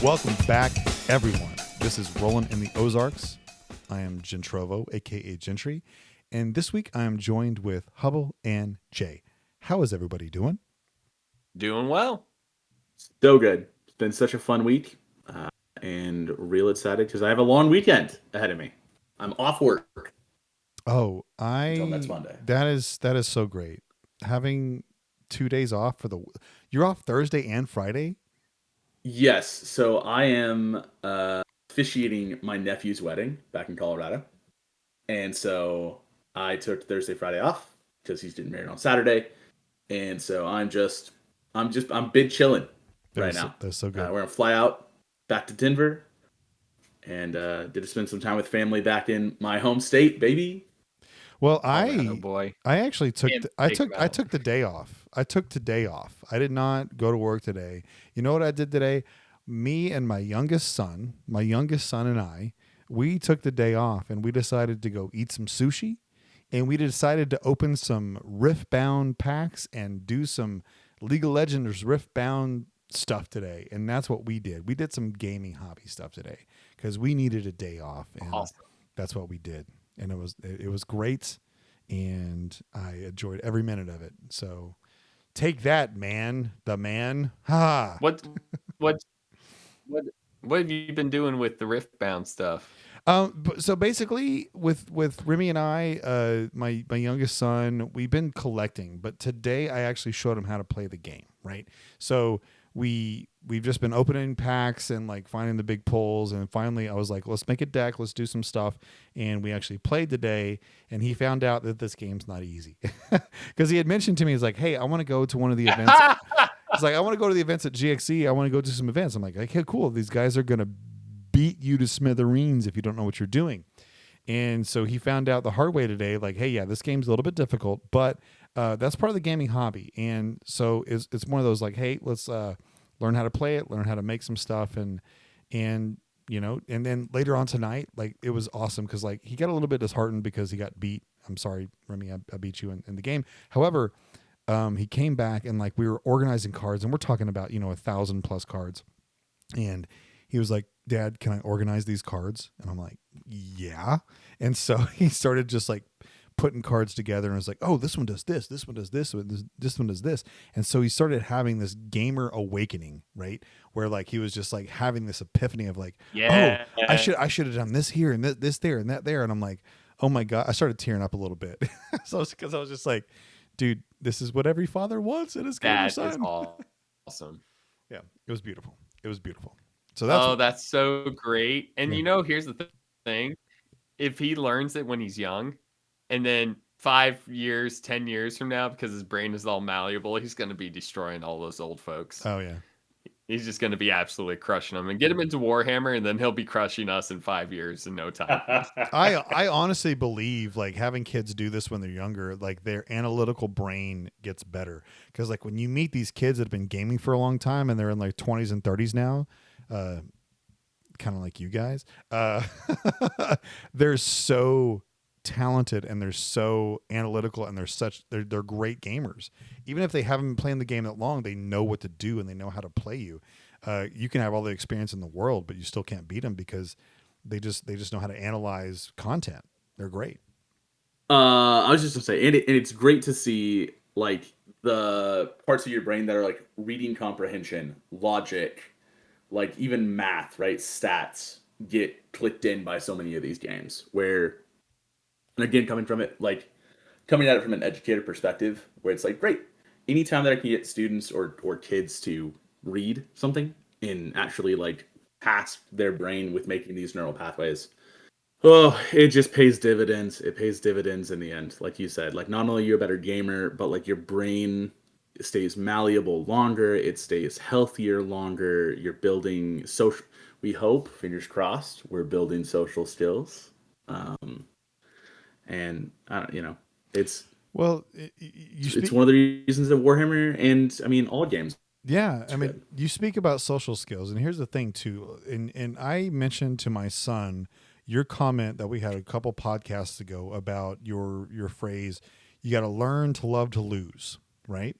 Welcome back, everyone. This is Roland in the Ozarks. I am Gentrovo, aka Gentry, and this week I am joined with Hubble and Jay. How is everybody doing? Doing well. So good. It's been such a fun week, and real excited because I have a long weekend ahead of me. I'm off work Oh, until next Monday. that is so great. Having 2 days off you're off Thursday and Friday? Yes, so I am officiating my nephew's wedding back in Colorado, and so I took Thursday, Friday off because he's getting married on Saturday, and so I'm big chilling right now. That's so good. We're gonna fly out back to Denver, and get to spend some time with family back in my home state, baby. Well, Boy. I actually took Can't I think took I about took the day off. I took today off. I did not go to work today. You know what I did today? Me and my youngest son and I, we took the day off and we decided to go eat some sushi, and we decided to open some Rift-bound packs and do some League of Legends Rift-bound stuff today. And that's what we did. We did some gaming hobby stuff today because we needed a day off, and Awesome. that's what we did. And it was great, and I enjoyed every minute of it. So take that, man. The man. Ha. What have you been doing with the Rift-bound stuff? So basically, with Remy and I, my youngest son, we've been collecting. But today, I actually showed him how to play the game. Right. So we've just been opening packs and like finding the big pulls, and finally, I was like, let's make a deck, let's do some stuff, and we actually played today. And he found out that this game's not easy because he had mentioned to me, he's like, hey, I want to go to one of the events. It's like, I want to go to the events at GXE. I want to go to some events. I'm like, okay, cool. These guys are going to beat you to smithereens if you don't know what you're doing. And so he found out the hard way today, like, hey, yeah, this game's a little bit difficult, but that's part of the gaming hobby. And so it's one of those like, hey, let's learn how to play it, learn how to make some stuff. And you know, and then later on tonight, like, it was awesome because like he got a little bit disheartened because he got beat. I'm sorry, Remy, I beat you in the game. However, he came back and like we were organizing cards, and we're talking about, 1,000+ cards. And he was like, Dad, can I organize these cards? And I'm like, yeah. And so he started just like putting cards together and was like, oh, this one does this, this one does this one does this. And so he started having this gamer awakening, right? Where like he was just like having this epiphany of like, Yeah. oh, I should have done this here and this there and that there. And I'm like, oh my God, I started tearing up a little bit. So because I was just like, dude, this is what every father wants in his gamer son. That is awesome. Yeah, it was beautiful. It was beautiful. So that's so great. And Yeah. here's the thing. If he learns it when he's young, and then 5 years, 10 years from now, because his brain is all malleable, he's going to be destroying all those old folks. Oh yeah. He's just going to be absolutely crushing them, and get him into Warhammer, and then he'll be crushing us in 5 years in no time. I honestly believe like having kids do this when they're younger, like their analytical brain gets better. Because like when you meet these kids that have been gaming for a long time and they're in like 20s and 30s now, kind of like you guys, they're so talented and they're so analytical and they're great gamers. Even if they haven't been playing the game that long, they know what to do and they know how to play you. You can have all the experience in the world, but you still can't beat them because they just know how to analyze content. They're great. I was just gonna say, and it's great to see like the parts of your brain that are like reading comprehension, logic, like even math, right? Stats get clicked in by so many of these games. Where, and again, coming at it from an educator perspective, where it's like, great, anytime that I can get students or kids to read something and actually like task their brain with making these neural pathways, oh, it just pays dividends. It pays dividends in the end. Like you said, like not only are you a better gamer, but like your brain stays malleable longer. It stays healthier longer. You're building social. We hope, fingers crossed, we're building social skills. And it's Well, it's one of the reasons that Warhammer and I mean all games. Yeah, I mean, you speak about social skills, and here's the thing too. And I mentioned to my son your comment that we had a couple podcasts ago about your phrase, you got to learn to love to lose, right?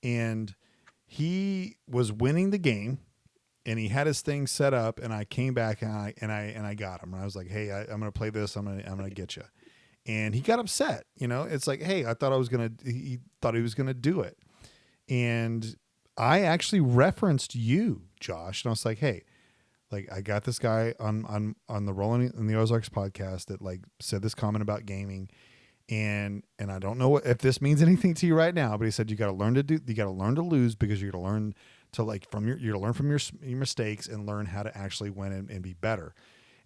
And he was winning the game, and he had his thing set up, and I came back and I got him. And I was like, hey, I'm gonna play this. I'm gonna get you. And he got upset. It's like, hey, I thought I was gonna. He thought he was gonna do it, and I actually referenced you, Josh, and I was like, hey, like I got this guy on the Rolling in the Ozarks podcast that like said this comment about gaming, and I don't know if this means anything to you right now, but he said you got to learn to lose, because you're going to learn to like you're to learn from your mistakes and learn how to actually win and be better.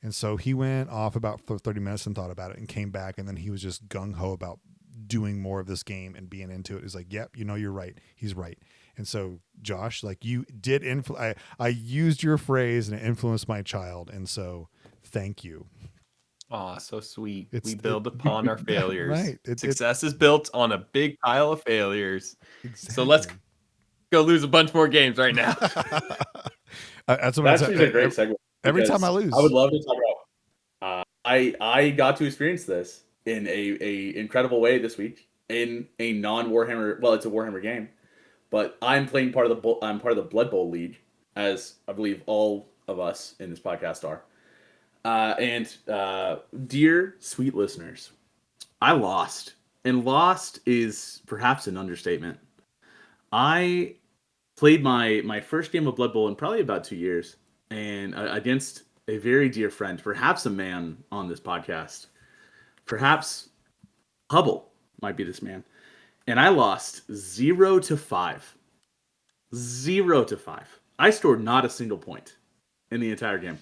And so he went off about for 30 minutes and thought about it and came back, and then he was just gung ho about doing more of this game and being into it. He's like, yep, you're right. He's right. And so, Josh, like you did, I used your phrase and it influenced my child. And so, thank you. Aw, so sweet. It's We build upon our failures. right. Success is built on a big pile of failures. Exactly. So let's go lose a bunch more games right now. That's what That's a great segue. Every time I lose, I would love to talk about. I got to experience this in a incredible way this week in a non Warhammer. Well, it's a Warhammer game, but I'm playing I'm part of the Blood Bowl League, as I believe all of us in this podcast are. Dear sweet listeners, I lost, and lost is perhaps an understatement. I played my first game of Blood Bowl in probably about 2 years, and against a very dear friend, perhaps a man on this podcast, perhaps Hubble might be this man, and I lost 0-5. 0-5. I scored not a single point in the entire game.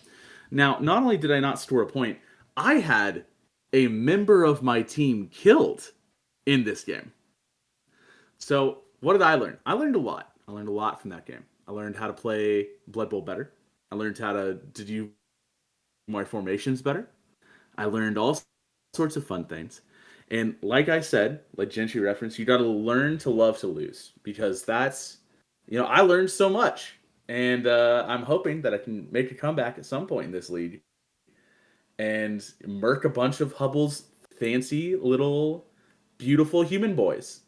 Now, not only did I not score a point, I had a member of my team killed in this game. So, what did I learn? I learned a lot. I learned a lot from that game. I learned how to play Blood Bowl better. I learned how to do my formations better. I learned all sorts of fun things. And like I said, like Gentry referenced, you got to learn to love to lose, because that's, I learned so much. And I'm hoping that I can make a comeback at some point in this league and murk a bunch of Hubble's fancy little beautiful human boys.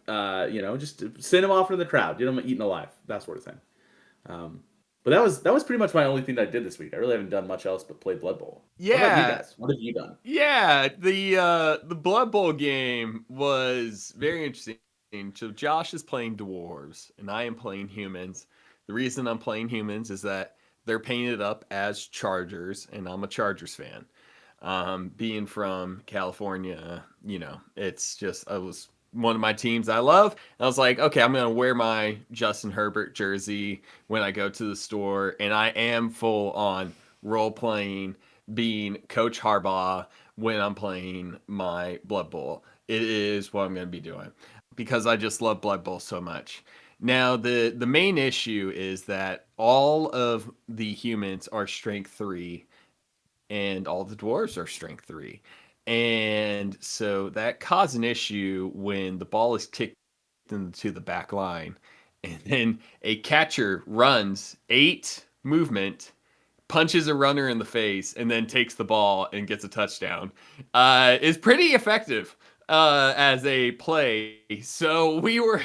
Just send them off into the crowd, get them eaten alive, that sort of thing. But that was pretty much my only thing that I did this week. I really haven't done much else but play Blood Bowl. Yeah. How about you guys? What have you done? Yeah, the Blood Bowl game was very interesting. So Josh is playing dwarves, and I am playing humans. The reason I'm playing humans is that they're painted up as Chargers, and I'm a Chargers fan. Being from California, it's just I was one of my teams I love. And I was like, okay, I'm gonna wear my Justin Herbert jersey when I go to the store, and I am full on role playing, being Coach Harbaugh when I'm playing my Blood Bowl. It is what I'm gonna be doing because I just love Blood Bowl so much. Now, the main issue is that all of the humans are strength 3 and all the dwarves are strength 3. And so that caused an issue when the ball is kicked into the back line. And then a catcher runs 8 movement, punches a runner in the face, and then takes the ball and gets a touchdown. Is pretty effective as a play. So we were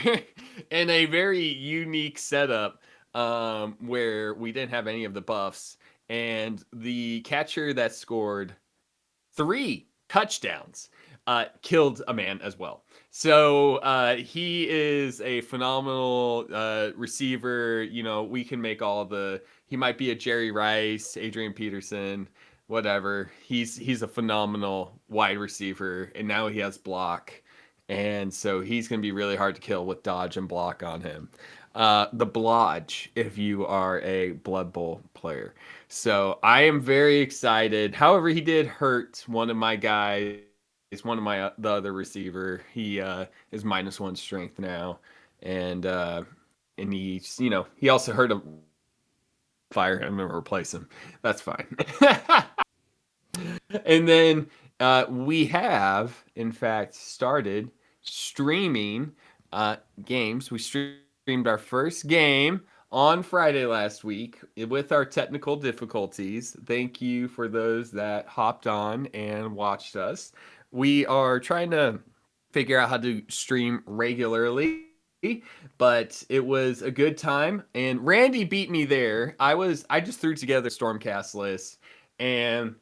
in a very unique setup where we didn't have any of the buffs. And the catcher that scored 3 touchdowns killed a man as well. So he is a phenomenal receiver. We can make he might be a Jerry Rice, Adrian Peterson, whatever. He's a phenomenal wide receiver, and now he has block. And so he's going to be really hard to kill with dodge and block on him. The blodge, if you are a Blood Bowl player. So I am very excited. However, he did hurt one of my guys, the other receiver. He is -1 strength now, and he also hurt a fire him and replace him. That's fine. And then we have, in fact, started streaming games. We streamed our first game on Friday last week with our technical difficulties. Thank you for those that hopped on and watched us. We are trying to figure out how to stream regularly. but it was a good time. And Randy beat me there. I just threw together Stormcast list, and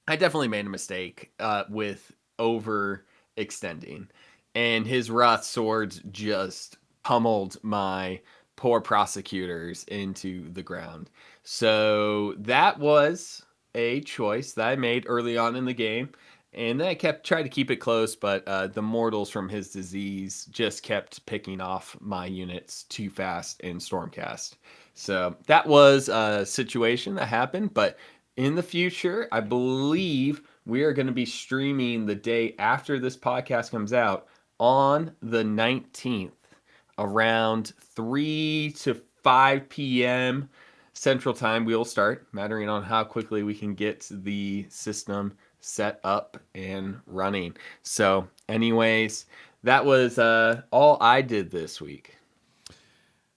I definitely made a mistake with overextending, and his Wrath swords just pummeled my poor prosecutors into the ground. So that was a choice that I made early on in the game. And then I tried to keep it close, but the mortals from his disease just kept picking off my units too fast in Stormcast. So that was a situation that happened. But in the future, I believe we are going to be streaming the day after this podcast comes out on the 19th around 3 to 5 p.m. Central Time. We'll start, mattering on how quickly we can get the system set up and running. So, anyways, that was all I did this week.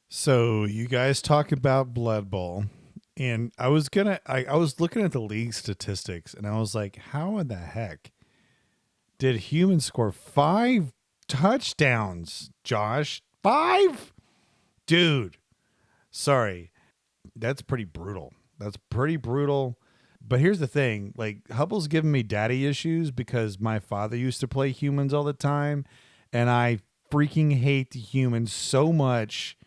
So you guys talk about Blood Bowl, and I was looking at the league statistics, and I was like, how in the heck did humans score 5 touchdowns, Josh? 5? Dude, sorry. That's pretty brutal. That's pretty brutal. But here's the thing, like Hubble's giving me daddy issues because my father used to play humans all the time, and I freaking hate the humans so much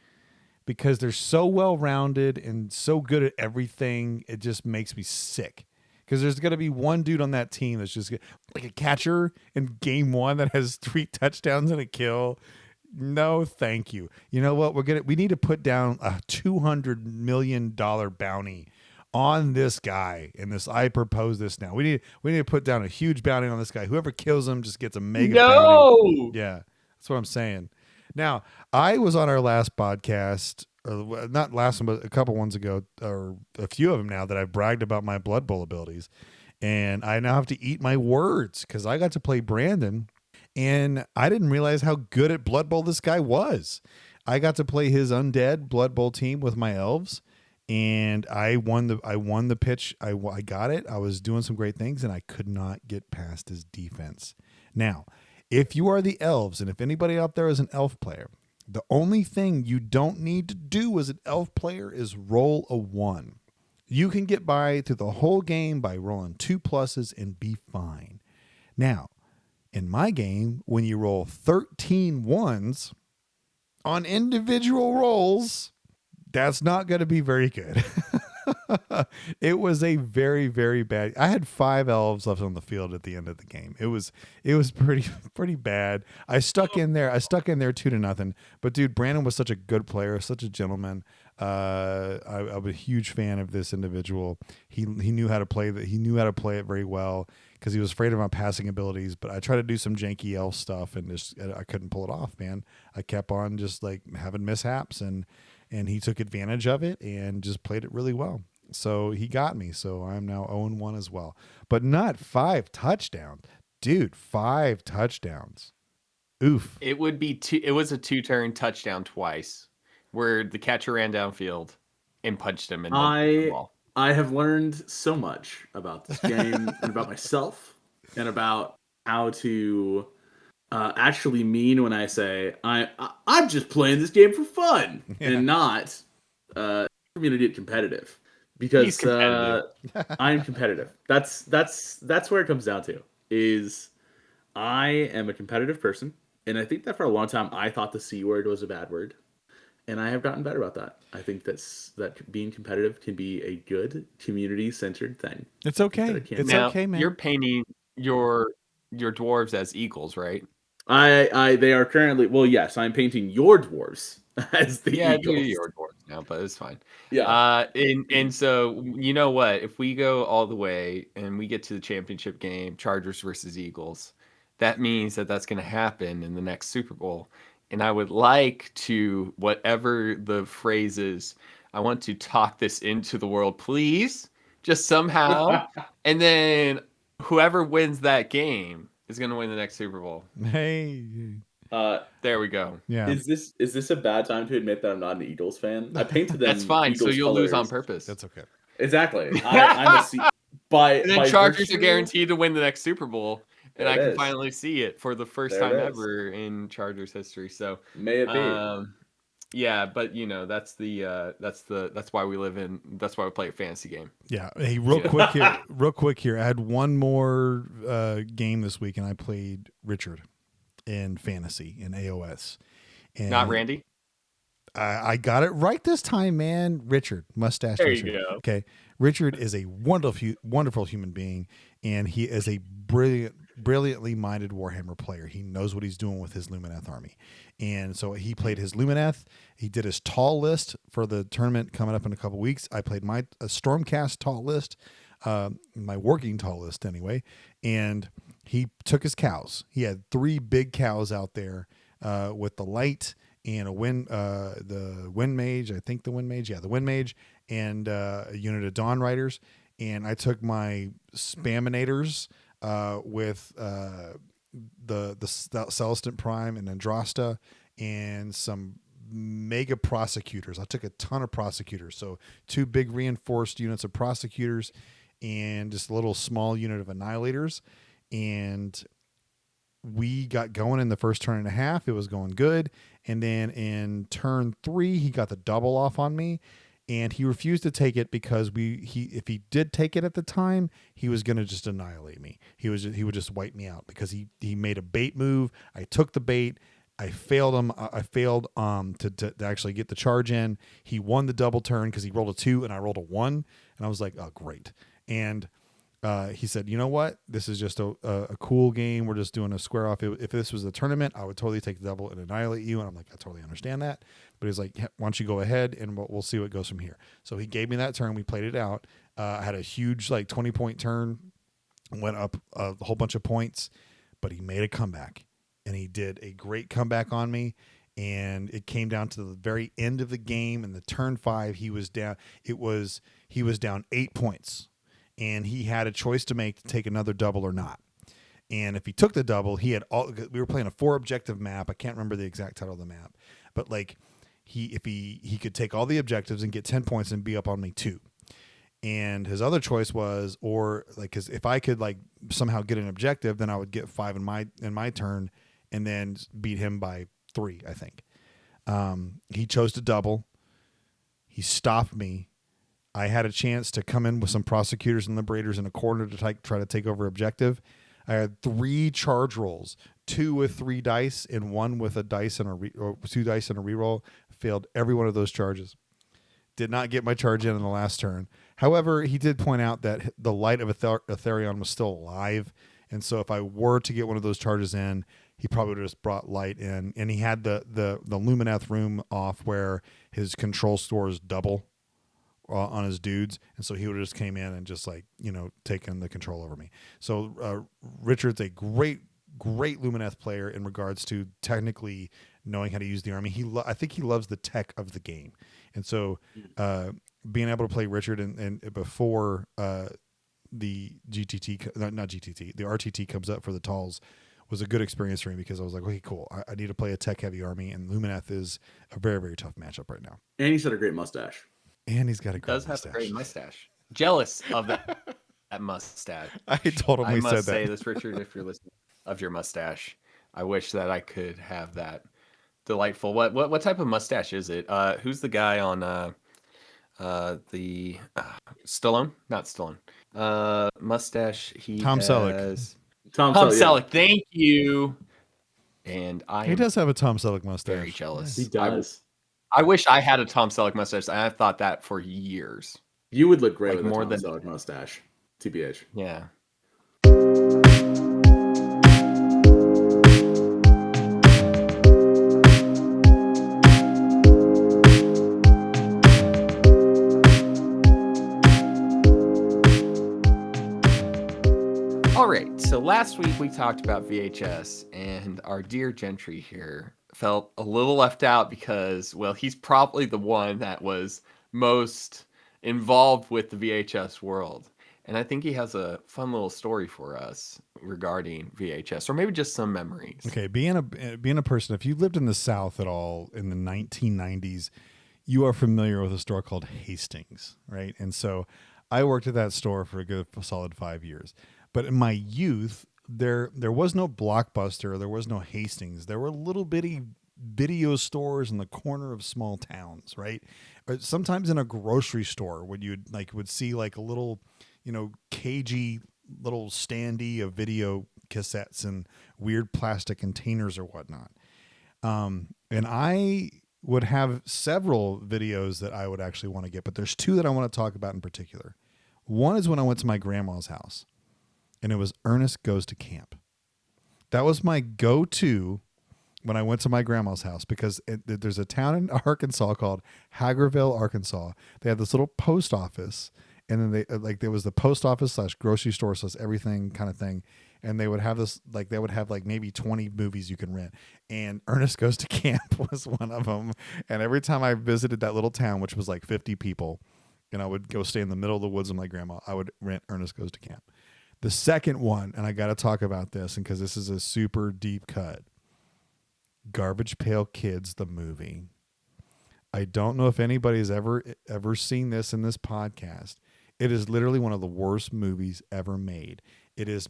because they're so well-rounded and so good at everything. It just makes me sick. Because there's going to be one dude on that team that's just like a catcher in game 1 that has 3 touchdowns and a kill. No, thank you. You know what? We need to put down a $200 million bounty on this guy. And I propose this now. We need to put down a huge bounty on this guy. Whoever kills him just gets a mega bounty. Yeah, that's what I'm saying. Now, I was on our last podcast, or not last one, but a couple ones ago, or a few of them now, that I bragged about my Blood Bowl abilities. And I now have to eat my words because I got to play Brandon, and I didn't realize how good at Blood Bowl this guy was. I got to play his undead Blood Bowl team with my elves, and I won the pitch. I got it. I was doing some great things, and I could not get past his defense. Now, if you are the elves, and if anybody out there is an elf player, the only thing you don't need to do as an elf player is roll a 1. You can get by through the whole game by rolling 2 pluses and be fine. Now, in my game, when you roll 13 ones on individual rolls, that's not going to be very good. It was a very, very bad. I had 5 elves left on the field at the end of the game. It was pretty bad. I stuck in there 2-0. But dude, Brandon was such a good player, such a gentleman. I'm a huge fan of this individual. He knew how to play that. He knew how to play it very well because he was afraid of my passing abilities. But I tried to do some janky elf stuff and I couldn't pull it off, man. I kept on just like having mishaps and he took advantage of it and just played it really well. So he got me. So I'm now 0-1 as well. But not 5 touchdowns. Dude, 5 touchdowns. Oof. It would be it was a 2-turn touchdown twice where the catcher ran downfield and punched him in the ball. I have learned so much about this game and about myself and about how to actually mean when I say I'm just playing this game for fun and not for me to get competitive because I'm competitive. That's where it comes down to is I am a competitive person, and I think that for a long time I thought the C word was a bad word. And I have gotten better about that. I think that being competitive can be a good community-centered thing. It's okay. It's okay, man. You're painting your dwarves as eagles, right? They are currently, well, yes, I'm painting your dwarves as the eagles. Yeah, your dwarves now, but it's fine. Yeah. And so you know what? If we go all the way and we get to the championship game, Chargers versus Eagles, that means that's going to happen in the next Super Bowl. And I would like to, whatever the phrase is, I want to talk this into the world, please, just somehow. And then whoever wins that game is going to win the next Super Bowl. Hey. There we go. Yeah. Is this a bad time to admit that I'm not an Eagles fan? I painted them. That's fine. Eagles so you'll colors. lose on purpose. That's okay. Exactly. I'm a C. And then Chargers are guaranteed to win the next Super Bowl. and There I it can is. finally see it for the first There it time is. ever in Chargers history. So, May it be. yeah, but that's why that's why we play a fantasy game. Yeah. Hey, real quick here. I had one more game this week, and I played Richard in fantasy in AOS. And Not Randy. I got it right this time, man. Richard, mustache There you Richard. go. Okay. Richard is a wonderful human being, and he is a brilliantly minded Warhammer player. He knows what he's doing with his Lumineth army. And so he played his Lumineth. He did his tall list for the tournament coming up in a couple weeks. I played my Stormcast tall list, my working tall list anyway. And he took his cows. He had 3 big cows out there with the light and the wind mage, the wind mage, and a unit of Dawn Riders. And I took my Spaminators with the Celestant Prime and Andrasta and some mega prosecutors. I took a ton of prosecutors. So 2 big reinforced units of prosecutors and just a little small unit of annihilators. And we got going in the first turn and a half. It was going good. And then in turn 3, he got the double off on me, and he refused to take it because if he did take it at the time, he was going to just annihilate me. He would just wipe me out because he made a bait move. I took the bait. I failed him. I failed to actually get the charge in. He won the double turn because he rolled a 2 and I rolled a 1, and I was like, oh, great. And he said, you know what? This is just a cool game. We're just doing a square off. If this was a tournament, I would totally take the double and annihilate you. And I'm like, I totally understand that. But he's like, why don't you go ahead and we'll see what goes from here. So he gave me that turn. We played it out. I had a huge 20-point turn, went up a whole bunch of points, but he made a comeback. And he did a great comeback on me. And it came down to the very end of the game. And the turn 5, he was down. He was down 8 points. And he had a choice to make to take another double or not. And if he took the double, we were playing a 4 objective map. I can't remember the exact title of the map, but if he could take all the objectives and get 10 points and be up on me 2. And his other choice was, cause if I could somehow get an objective, then I would get 5 in my turn and then beat him by 3, I think. He chose to double. He stopped me. I had a chance to come in with some prosecutors and liberators in a corner to try to take over objective. I had 3 charge rolls, 2 with 3 dice and 1 with a dice and 2 dice and a reroll. Failed every one of those charges. Did not get my charge in the last turn. However, he did point out that the light of Aetherion was still alive. And so if I were to get one of those charges in, he probably would have just brought light in. And he had the Lumineth room off where his control stores double on his dudes, and so he would have just came in and just taken the control over me. So Richard's a great Lumineth player in regards to technically knowing how to use the army. I think he loves the tech of the game, and so being able to play Richard and before the the RTT comes up for the talls was a good experience for me because I was like, okay, cool. I need to play a tech heavy army, and Lumineth is a very, very tough matchup right now. And he's got a great mustache. And he's got a great mustache. Have a great mustache. Jealous of that mustache. I told him I we must said say that. this, Richard, if you're listening, of your mustache. I wish that I could have that delightful. What type of mustache is it? Who's the guy on the Stallone? Not Stallone. Mustache. Tom Selleck. Tom Selleck. Yeah. Thank you. And he does have a Tom Selleck mustache. Very jealous. He does. I wish I had a Tom Selleck mustache. I've thought that for years. You would look great with a Tom Selleck mustache. TBH. Yeah. All right. So last week we talked about VHS, and our dear Gentry here felt a little left out because, well, he's probably the one that was most involved with the VHS world. And I think he has a fun little story for us regarding VHS, or maybe just some memories. Okay, being a person, if you lived in the South at all in the 1990s, you are familiar with a store called Hastings, right? And so I worked at that store for a good solid 5 years. But in my youth, there was no Blockbuster, there was no Hastings. There were little bitty video stores in the corner of small towns, right? Or sometimes in a grocery store when you would see like a little, cagey little standee of video cassettes and weird plastic containers or whatnot. And I would have several videos that I would actually want to get, but there's two that I want to talk about in particular. One is when I went to my grandma's house, and it was Ernest Goes to Camp. That was my go-to when I went to my grandma's house because there's a town in Arkansas called Hagerville, Arkansas. They had this little post office, and then there was the post office / grocery store / everything kind of thing. And they would have this, they would have maybe 20 movies you can rent. And Ernest Goes to Camp was one of them. And every time I visited that little town, which was 50 people, and I would go stay in the middle of the woods with my grandma, I would rent Ernest Goes to Camp. The second one, and I got to talk about this because this is a super deep cut, Garbage Pail Kids, the movie. I don't know if anybody's ever seen this in this podcast. It is literally one of the worst movies ever made. It is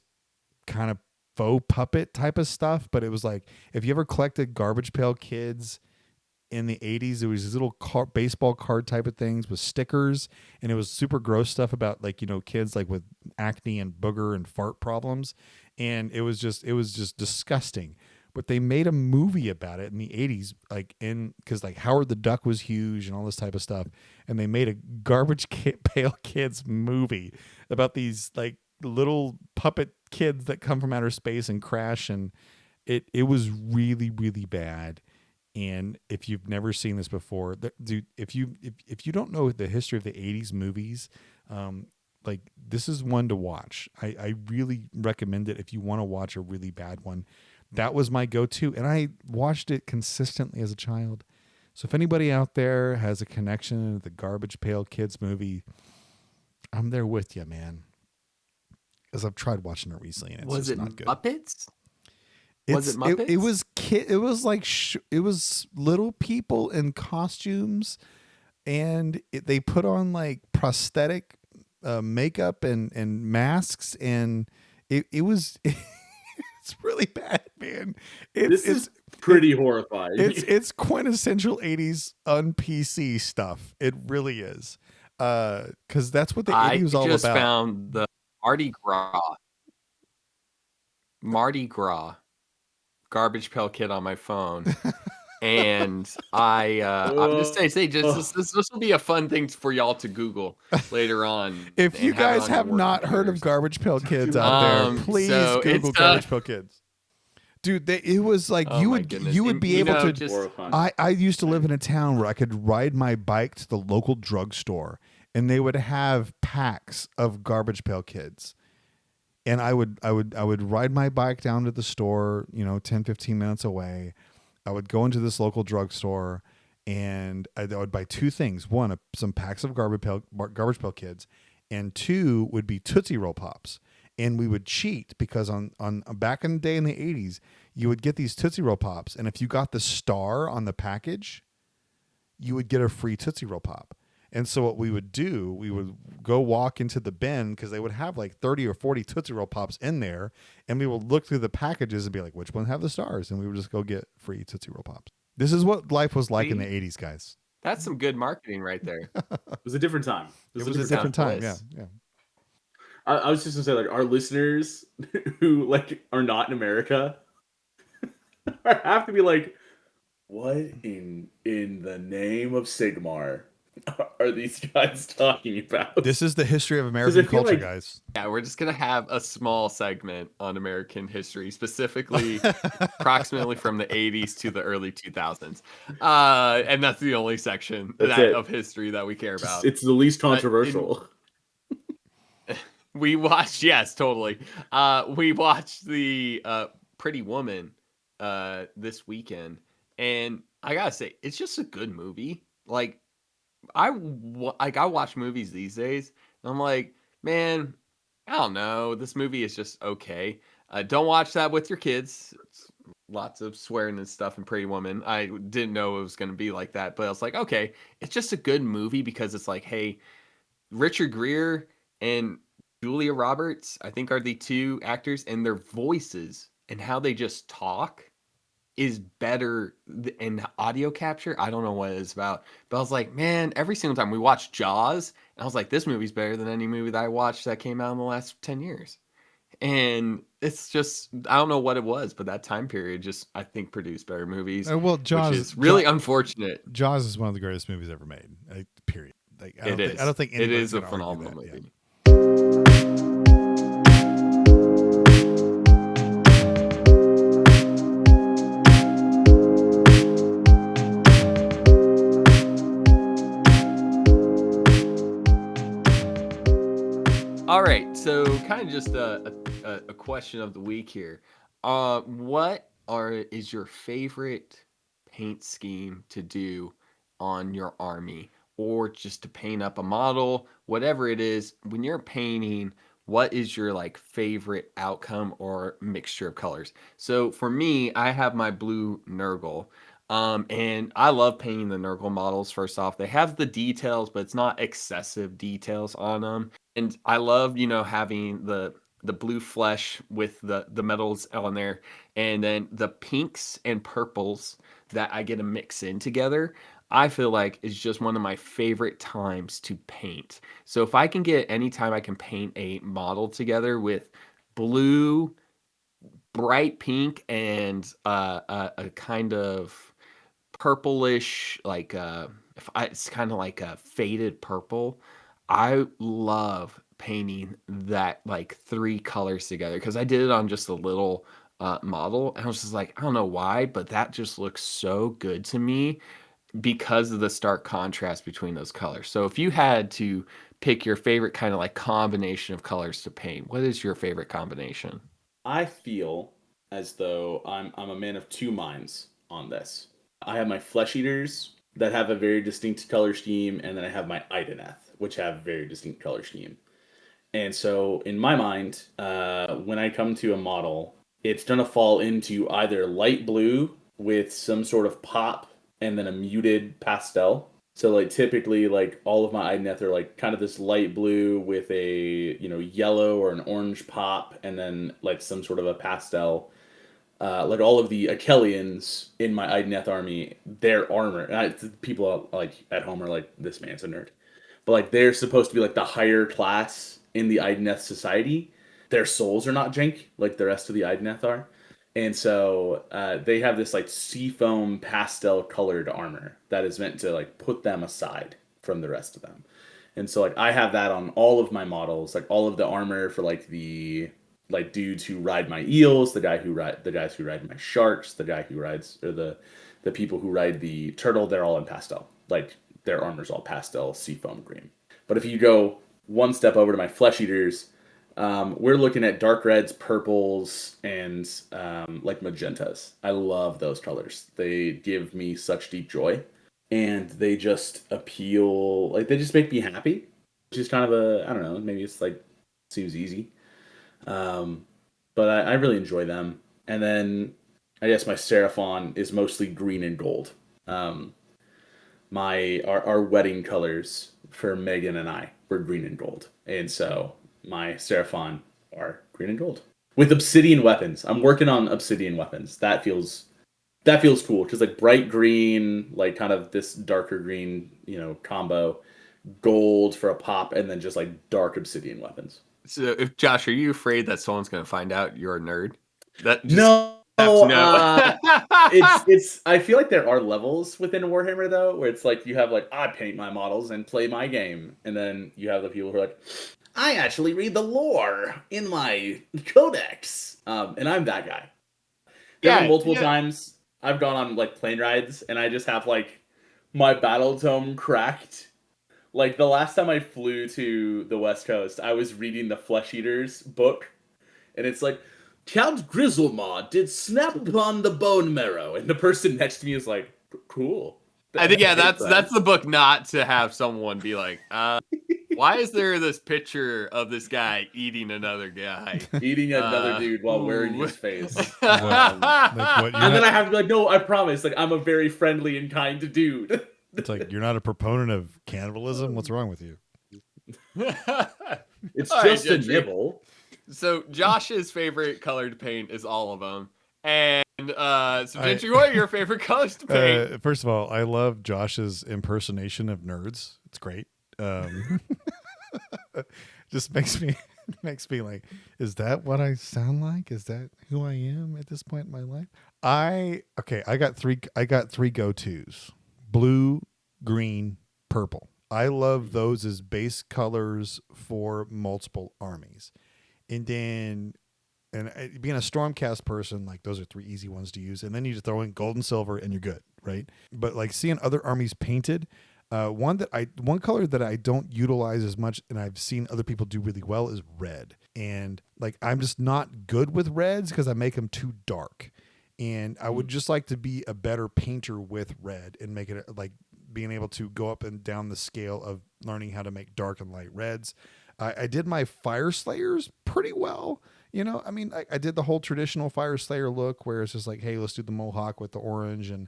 kind of faux puppet type of stuff, but it was if you ever collected Garbage Pail Kids in the 80s, it was these little baseball card type of things with stickers, and it was super gross stuff about kids with acne and booger and fart problems, and it was just disgusting. But they made a movie about it in the 80s, because Howard the Duck was huge and all this type of stuff, and they made a Garbage Pail Kids movie about these little puppet kids that come from outer space and crash, and it was really, really bad. And if you've never seen this before, dude, if you don't know the history of the 80s movies, this is one to watch. I really recommend it if you want to watch a really bad one. That was my go-to, and I watched it consistently as a child. So if anybody out there has a connection to the Garbage Pail Kids movie, I'm there with you, man. Because I've tried watching it recently, and it's was just it not good. Muppets? Was it Muppets? It was it was it was little people in costumes, and they put on prosthetic makeup and masks, and it was it's really bad, man. It's pretty horrifying. It's quintessential 80s un-PC stuff. It really is. Because that's what the 80s was all about. I just found the Mardi Gras Garbage Pail Kid on my phone. And I'm just saying, this will be a fun thing for y'all to Google later on. If you guys have not heard of Garbage Pail Kids out there, please Google Garbage Pail Kids. Dude, it was you would be able to. I used to live in a town where I could ride my bike to the local drugstore, and they would have packs of Garbage Pail Kids. And I would ride my bike down to the store, 10, 15 minutes away. I would go into this local drugstore, and I would buy two things. One, some packs of Garbage Pail Kids, and two would be Tootsie Roll Pops. And we would cheat because on back in the day in the 80s, you would get these Tootsie Roll Pops, and if you got the star on the package, you would get a free Tootsie Roll Pop. And so what we would do, we would go walk into the bin because they would have 30 or 40 Tootsie Roll Pops in there. And we would look through the packages and be like, which one have the stars? And we would just go get free Tootsie Roll Pops. This is what life was like in the 80s, guys. That's some good marketing right there. It was a different time. It was a different time. Yeah. I was just going to say, our listeners who are not in America have to be like, what in the name of Sigmar are these guys talking about? This is the history of American culture, guys. Yeah, we're just going to have a small segment on American history, specifically approximately from the 80s to the early 2000s. And that's the only section of history that we care about. It's the least controversial. We watched, yes, totally. We watched the Pretty Woman this weekend, and I gotta say, it's just a good movie. I watch movies these days, and I'm like, man, I don't know. This movie is just okay. Don't watch that with your kids. It's lots of swearing and stuff in Pretty Woman. I didn't know it was going to be like that, but I was like, okay, it's just a good movie because it's hey, Richard Gere and Julia Roberts, I think, are the two actors, and their voices and how they just talk is better in audio capture. I don't know what it's about, but I was like, man, every single time we watched Jaws, and I was like, this movie's better than any movie that I watched that came out in the last 10 years. And it's just, I don't know what it was, but that time period just, I think, produced better movies, Well, which is really unfortunate. Jaws is one of the greatest movies ever made. Period. Like, I don't think It anybody's is a going to argue phenomenal that. movie. All right, so kind of just a question of the week here. What is your favorite paint scheme to do on your army, or just to paint up a model, whatever it is? When you're painting, what is your like favorite outcome or mixture of colors? So for me, I have my blue Nurgle. And I love painting the Nurgle models. First off, they have the details, but it's not excessive details on them. And I love, having the blue flesh with the metals on there, and then the pinks and purples that I get to mix in together. I feel like is just one of my favorite times to paint. So if I can get any time I can paint a model together with blue, bright pink, and a kind of purplish, like it's kind of like a faded purple. I love painting that like three colors together because I did it on just a little model, and I was just like, I don't know why, but that just looks so good to me because of the stark contrast between those colors. So if you had to pick your favorite kind of like combination of colors to paint, what is your favorite combination? I feel as though I'm a man of two minds on this. I have my flesh eaters that have a very distinct color scheme, and then I have my Ideneth, which have very distinct color scheme. And so, in my mind, when I come to a model, it's going to fall into either light blue with some sort of pop and then a muted pastel. So, like, typically, like, all of my Ideneth are, like, kind of this light blue with a, yellow or an orange pop and then, like, some sort of a pastel. Like, all of the Achelians in my Ideneth army, their armor, people, like, at home are like, this man's a nerd, but like they're supposed to be like the higher class in the Ideneth society. Their souls are not jank like the rest of the Ideneth are, and so they have this like seafoam pastel colored armor that is meant to like put them aside from the rest of them. And so like I have that on all of my models, like all of the armor for like the like dudes who ride my eels, the guys who ride my sharks, the guy who rides or the people who ride the turtle, they're all in pastel. Like their armor's all pastel seafoam green. But if you go one step over to my flesh eaters, we're looking at dark reds, purples, and like magentas. I love those colors. They give me such deep joy, and they just appeal. Like they just make me happy, which is kind of I don't know. Maybe it's like seems easy, um, but I really enjoy them. And then I guess my Seraphon is mostly green and gold. Um, our wedding colors for Megan and I were green and gold, and so my Seraphon are green and gold with obsidian weapons. I'm working on obsidian weapons. That feels cool because like bright green, like kind of this darker green, combo, gold for a pop, and then just like dark obsidian weapons. So, if Josh, are you afraid that someone's going to find out you're a nerd? That just No, have to know. it's. I feel like there are levels within Warhammer though, where it's like you have like I paint my models and play my game, and then you have the people who are like, I actually read the lore in my codex, and I'm that guy. There have been Yeah, multiple yeah. times I've gone on like plane rides, and I just have like my battle tome cracked. Like the last time I flew to the West Coast, I was reading the Flesh Eaters book, and it's like Count Grizzlemar did snap upon the bone marrow, and the person next to me is like, "Cool." I think Thanks, that's the book not to have someone be like, why is there this picture of this guy eating another guy? eating another dude while wearing Ooh. his face. Like what? And then I have to be like, "No, I promise. Like, I'm a very friendly and kind dude." It's like you're not a proponent of cannibalism. What's wrong with you? It's All right, just a Gentry. nibble. So Josh's favorite color to paint is all of them. And so I Gentry, what are your favorite colors to paint? first of all, I love Josh's impersonation of nerds. It's great. Um, just makes me like, is that what I sound like? Is that who I am at this point in my life? I got three go-tos. Blue, green, purple. I love those as base colors for multiple armies. And then being a stormcast person, like those are three easy ones to use, and then you just throw in gold and silver and you're good, right? But like seeing other armies painted, one color that I don't utilize as much and I've seen other people do really well is red. And like I'm just not good with reds because I make them too dark. And I would just like to be a better painter with red and make it like being able to go up and down the scale of learning how to make dark and light reds. I did my Fire Slayers pretty well. You know, I mean, I did the whole traditional Fire Slayer look where it's just like, hey, let's do the Mohawk with the orange and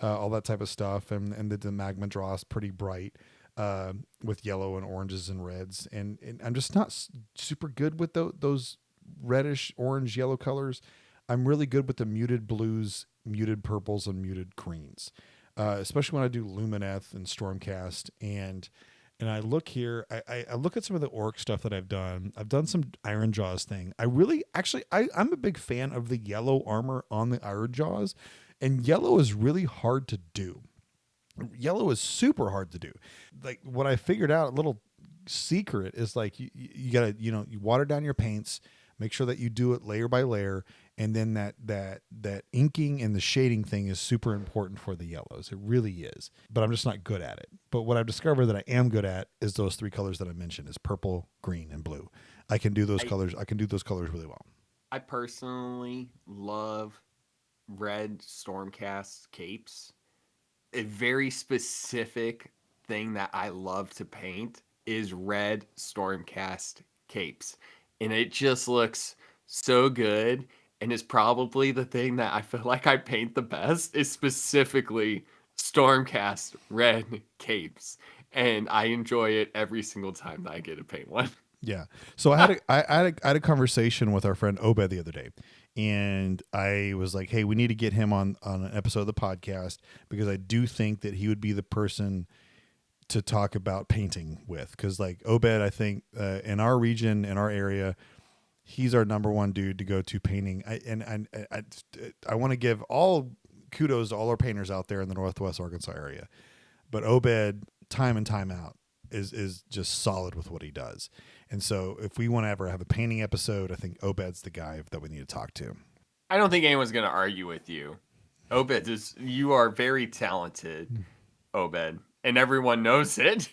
all that type of stuff. And the Magma Dross pretty bright with yellow and oranges and reds. And I'm just not super good with those reddish, orange, yellow colors. I'm really good with the muted blues, muted purples, and muted greens, especially when I do Lumineth and Stormcast. And I look here, I look at some of the orc stuff that I've done. I've done some Iron Jaws thing. I'm a big fan of the yellow armor on the Iron Jaws, and yellow is really hard to do. Yellow is super hard to do. Like what I figured out, a little secret is like you gotta, you water down your paints, make sure that you do it layer by layer, and then that inking and the shading thing is super important for the yellows. It really is. But I'm just not good at it. But what I've discovered that I am good at is those three colors that I mentioned: is purple, green, and blue. I can do those colors. I can do those colors really well. I personally love red Stormcast capes. A very specific thing that I love to paint is red Stormcast capes. And it just looks so good. And it's probably the thing that I feel like I paint the best is specifically Stormcast red capes. And I enjoy it every single time that I get to paint one. Yeah. So I had a conversation with our friend Obed the other day, and I was like, "Hey, we need to get him on an episode of the podcast because I do think that he would be the person to talk about painting with. Because like Obed, I think in our region, in our area, he's our number one dude to go to painting. I want to give all kudos to all our painters out there in the Northwest Arkansas area, but Obed, time and time out, is just solid with what he does. And so if we want to ever have a painting episode, I think Obed's the guy that we need to talk to. I don't think anyone's going to argue with you. Obed, you are very talented, Obed, and everyone knows it.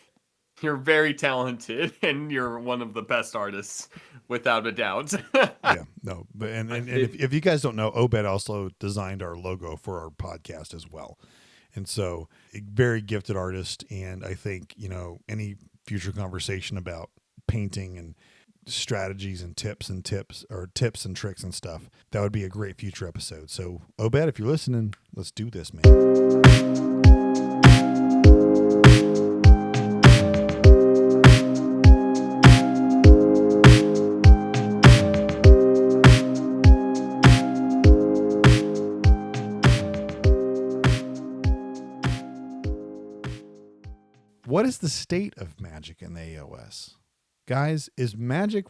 You're very talented, and you're one of the best artists, without a doubt. Yeah, no, but and if you guys don't know, Obed also designed our logo for our podcast as well. And so, a very gifted artist. And I think, any future conversation about painting and strategies and tips and tricks and stuff, that would be a great future episode. So, Obed, if you're listening, let's do this, man. What is the state of Magic in the AOS? Guys, is Magic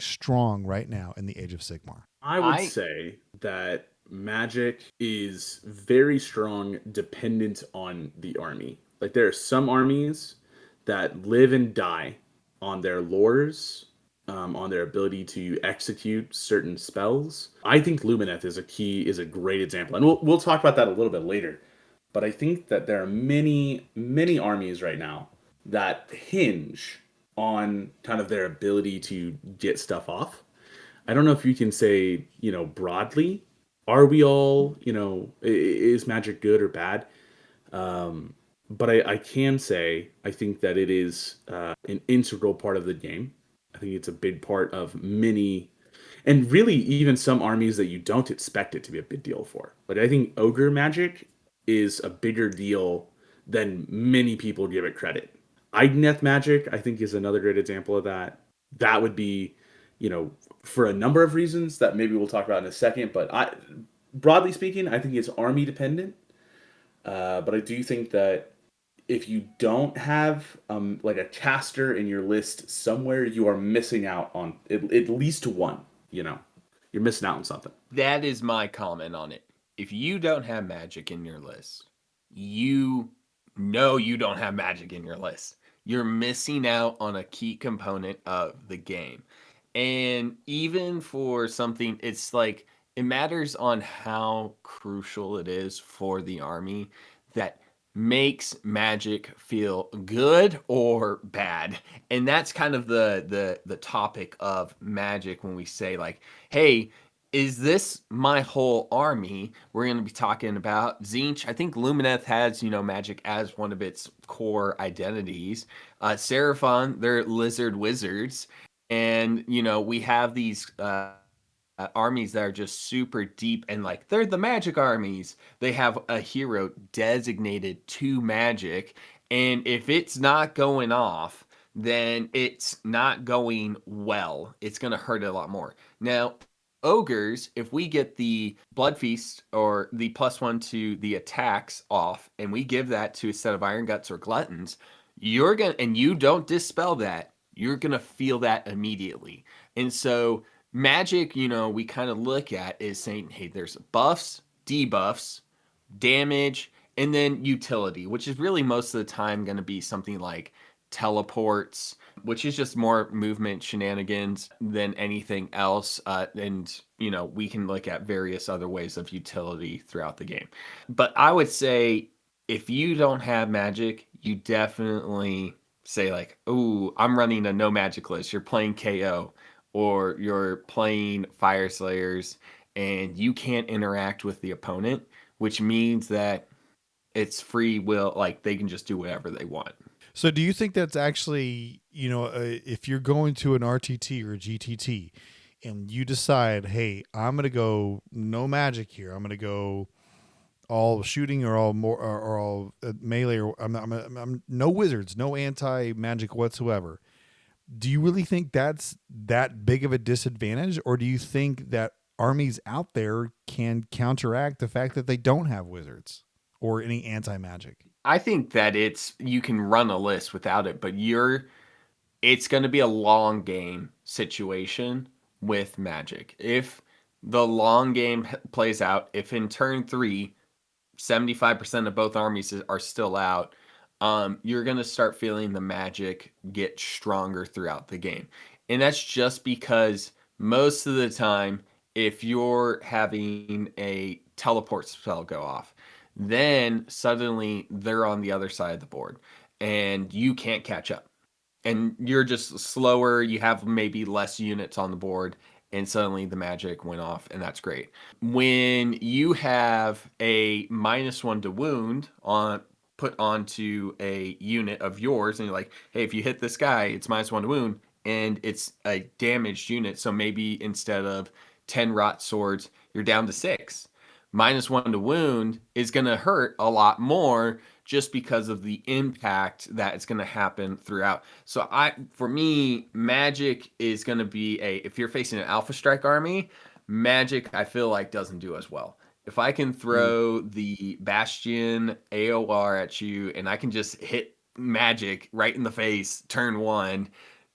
strong right now in the Age of Sigmar? I would say that Magic is very strong dependent on the army. Like there are some armies that live and die on their lores, on their ability to execute certain spells. I think Lumineth is a great example. And we'll talk about that a little bit later. But I think that there are many, many armies right now that hinge on kind of their ability to get stuff off. I don't know if you can say, broadly, are we all, is Magic good or bad? But I can say, I think that it is an integral part of the game. I think it's a big part of many, and really even some armies that you don't expect it to be a big deal for. Like I think Ogre Magic is a bigger deal than many people give it credit. Igneth magic, I think, is another great example of that. That would be, you know, for a number of reasons that maybe we'll talk about in a second. But broadly speaking, I think it's army dependent. But I do think that if you don't have like a caster in your list somewhere, you are missing out on at least one. You know, you're missing out on something. That is my comment on it. If you don't have magic in your list, you know you don't have magic in your list. You're missing out on a key component of the game. And even for something, it's like it matters on how crucial it is for the army that makes magic feel good or bad. And that's kind of the topic of magic when we say like, hey, is this my whole army? We're going to be talking about Zinch. I think Lumineth has, magic as one of its core identities. Seraphon, they're lizard wizards. And, we have these armies that are just super deep and like they're the magic armies. They have a hero designated to magic. And if it's not going off, then it's not going well. It's going to hurt a lot more. Now, ogres, if we get the blood feast or the +1 to the attacks off and we give that to a set of iron guts or gluttons, and you don't dispel that, you're gonna feel that immediately. And so magic, we kind of look at is saying, hey, there's buffs, debuffs, damage, and then utility, which is really most of the time going to be something like teleports, which is just more movement shenanigans than anything else. And, we can look at various other ways of utility throughout the game. But I would say if you don't have magic, you definitely say, like, oh, I'm running a no magic list. You're playing KO or you're playing Fire Slayers and you can't interact with the opponent, which means that it's free will, like they can just do whatever they want. So do you think that's actually, if you're going to an RTT or a GTT and you decide, hey, I'm going to go no magic here. I'm going to go all shooting or all more or all melee or I'm no wizards, no anti magic whatsoever. Do you really think that's that big of a disadvantage, or do you think that armies out there can counteract the fact that they don't have wizards or any anti magic? I think that you can run a list without it, but it's going to be a long game situation with magic. If the long game plays out, if in turn 3 75% of both armies are still out, you're going to start feeling the magic get stronger throughout the game. And that's just because most of the time, if you're having a teleport spell go off, then suddenly they're on the other side of the board and you can't catch up. And you're just slower, you have maybe less units on the board, and suddenly the magic went off, and that's great. When you have a -1 to wound put onto a unit of yours, and you're like, hey, if you hit this guy, it's -1 to wound, and it's a damaged unit, so maybe instead of 10 rot swords, you're down to 6. -1 to wound is going to hurt a lot more just because of the impact that it's going to happen throughout. So for me, magic is going to be if you're facing an Alpha Strike army, magic I feel like doesn't do as well. If I can throw the Bastion AOR at you and I can just hit magic right in the face turn 1,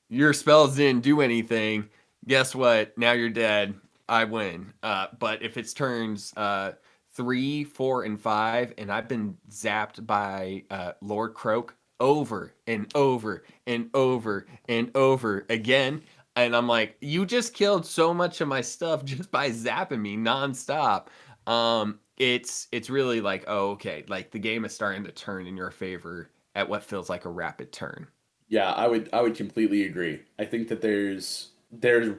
your spells didn't do anything. Guess what? Now you're dead. I win. But if it's turns 3, 4, and 5, and I've been zapped by Lord Croak over and over and over and over again, and I'm like, you just killed so much of my stuff just by zapping me nonstop. It's really like, oh, okay, like the game is starting to turn in your favor at what feels like a rapid turn. Yeah, I would completely agree. I think that there's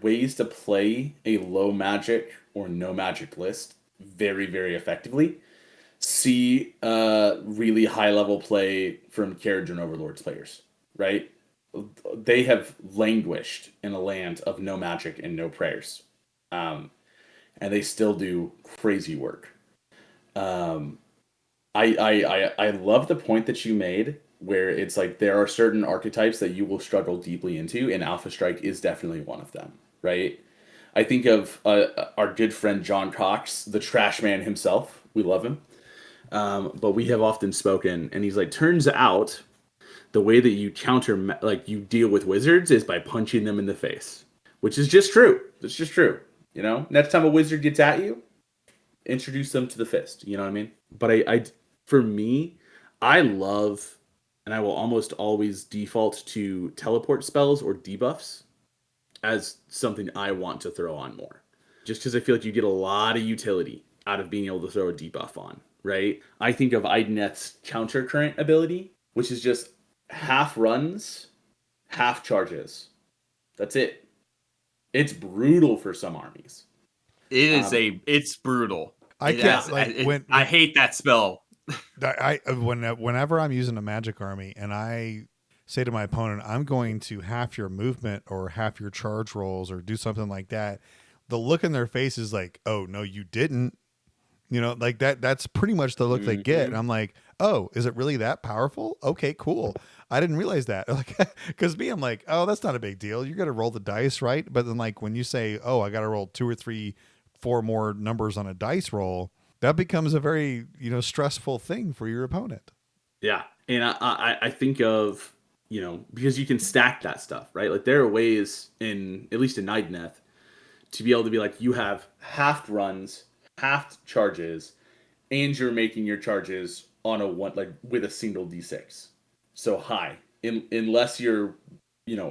ways to play a low magic or no magic list very, very effectively. See really high level play from Carriage and Overlords players, right? They have languished in a land of no magic and no prayers. Um, and they still do crazy work. Um, I love the point that you made where it's like there are certain archetypes that you will struggle deeply into, and Alpha Strike is definitely one of them, right? I think of our good friend John Cox, the trash man himself. We love him. But we have often spoken, and he's like, turns out the way that you like you deal with wizards is by punching them in the face, which is just true. It's just true. You know, next time a wizard gets at you, introduce them to the fist. You know what I mean? But for me, I love, and I will almost always default to teleport spells or debuffs as something I want to throw on more. Just because I feel like you get a lot of utility out of being able to throw a debuff on, right? I think of Idneth's counter current ability, which is just half runs, half charges. That's it. It's brutal for some armies. It's brutal. I can't like I hate that spell. Whenever I'm using a magic army and I say to my opponent, I'm going to half your movement or half your charge rolls or do something like that, the look in their face is like, oh no, you didn't. You know, like that's pretty much the look they get. And I'm like, oh, is it really that powerful? Okay, cool. I didn't realize that. Like, because me, I'm like, oh, that's not a big deal. You're gonna roll the dice, right? But then like when you say, oh, I gotta roll 2 or 3, 4 more numbers on a dice roll, that becomes a very, stressful thing for your opponent. Yeah. And I think of, because you can stack that stuff, right? Like there are ways at least in Idneth, to be able to be like, you have half runs, half charges, and you're making your charges on a one, like with a single d6. So high. Unless you're,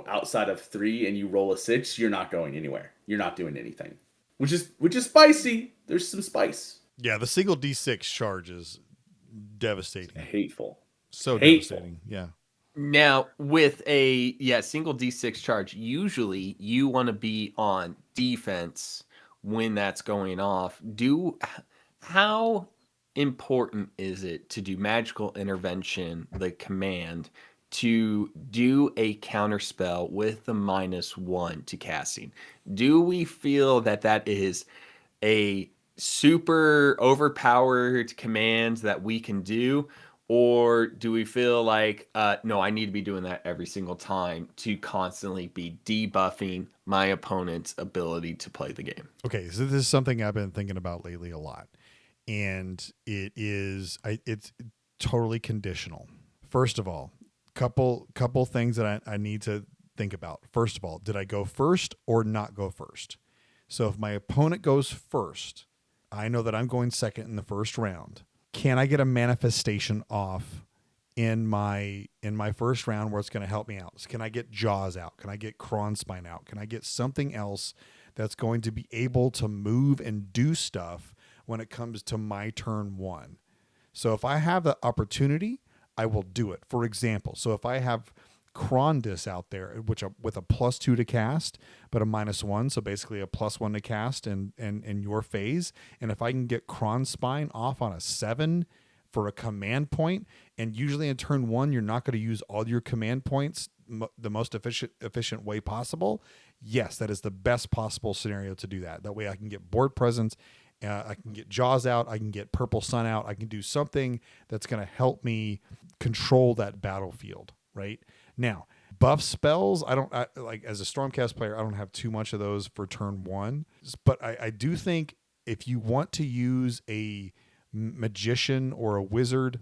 outside of 3 and you roll a 6, you're not going anywhere. You're not doing anything. Which is spicy. There's some spice. Yeah, the single D6 charge is devastating. It's hateful. So devastating. Yeah. Now, with a single D6 charge, usually you want to be on defense when that's going off. How important is it to do magical intervention, the command, to do a counter spell with the -1 to casting? Do we feel that is a super overpowered command that we can do? Or do we feel like, no, I need to be doing that every single time to constantly be debuffing my opponent's ability to play the game? Okay, so this is something I've been thinking about lately a lot. And it's totally conditional. First of all, couple things that I need to think about. First of all, did I go first or not go first? So if my opponent goes first, I know that I'm going second in the first round. Can I get a manifestation off in my first round where it's going to help me out? So can I get Jaws out? Can I get Kronspine out? Can I get something else that's going to be able to move and do stuff when it comes to my turn 1? So if I have the opportunity, I will do it. For example, so if I have Krondis out there, which with a +2 to cast, but a -1, so basically a +1 to cast in your phase. And if I can get Kronspine off on a 7 for a command point, and usually in turn 1, you're not going to use all your command points the most efficient way possible. Yes, that is the best possible scenario to do that. That way I can get board presence, I can get Jaws out, I can get Purple Sun out, I can do something that's going to help me control that battlefield, right? Now, buff spells, like as a Stormcast player, I don't have too much of those for turn 1. But I do think if you want to use a magician or a wizard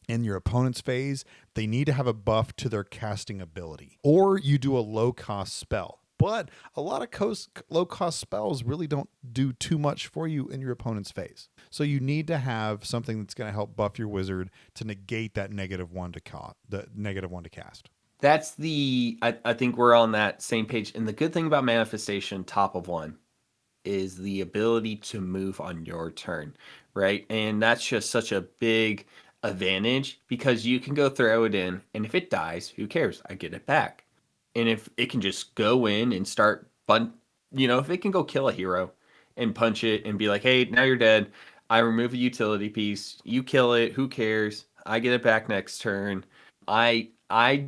in your opponent's phase, they need to have a buff to their casting ability. Or you do a low-cost spell. But a lot of low-cost spells really don't do too much for you in your opponent's phase. So you need to have something that's going to help buff your wizard to negate that -1 to cast. That's I think we're on that same page. And the good thing about manifestation, top of 1, is the ability to move on your turn, right? And that's just such a big advantage because you can go throw it in, and if it dies, who cares? I get it back. And if it can just go in and start if it can go kill a hero and punch it and be like, hey, now you're dead. I remove a utility piece. You kill it. Who cares? I get it back next turn. I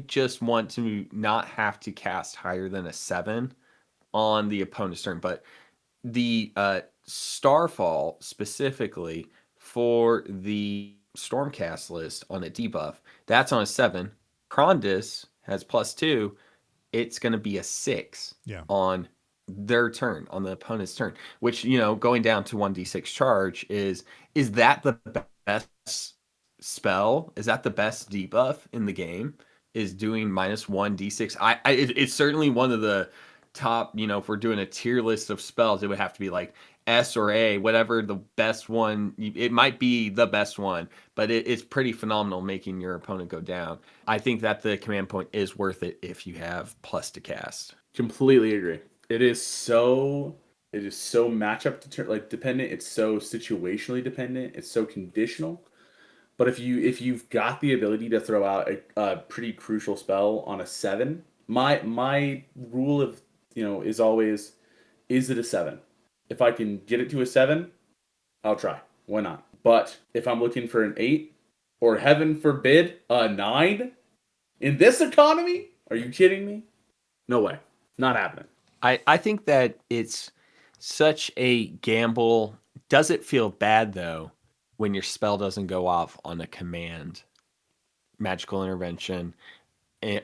just want to not have to cast higher than a 7 on the opponent's turn. But the Starfall specifically for the Stormcast list on a debuff, that's on a 7. Krondys has +2. It's going to be a 6 Yeah. on their turn, on the opponent's turn, which, going down to 1d6 charge is that the best spell? Is that the best debuff in the game? Is doing -1d6? It's certainly one of the top, if we're doing a tier list of spells, it would have to be like S or A, whatever the best one. It might be the best one, but it's pretty phenomenal making your opponent go down. I think that the command point is worth it if you have plus to cast. Completely agree. It is so matchup dependent. It's so situationally dependent. It's so conditional. But if you've got the ability to throw out a pretty crucial spell on a 7, my rule of is always, is it a 7? If I can get it to a 7, I'll try. Why not? But if I'm looking for an 8, or heaven forbid, a 9, in this economy, are you kidding me? No way. Not happening. I think that it's such a gamble. Does it feel bad, though, when your spell doesn't go off on a command, magical intervention,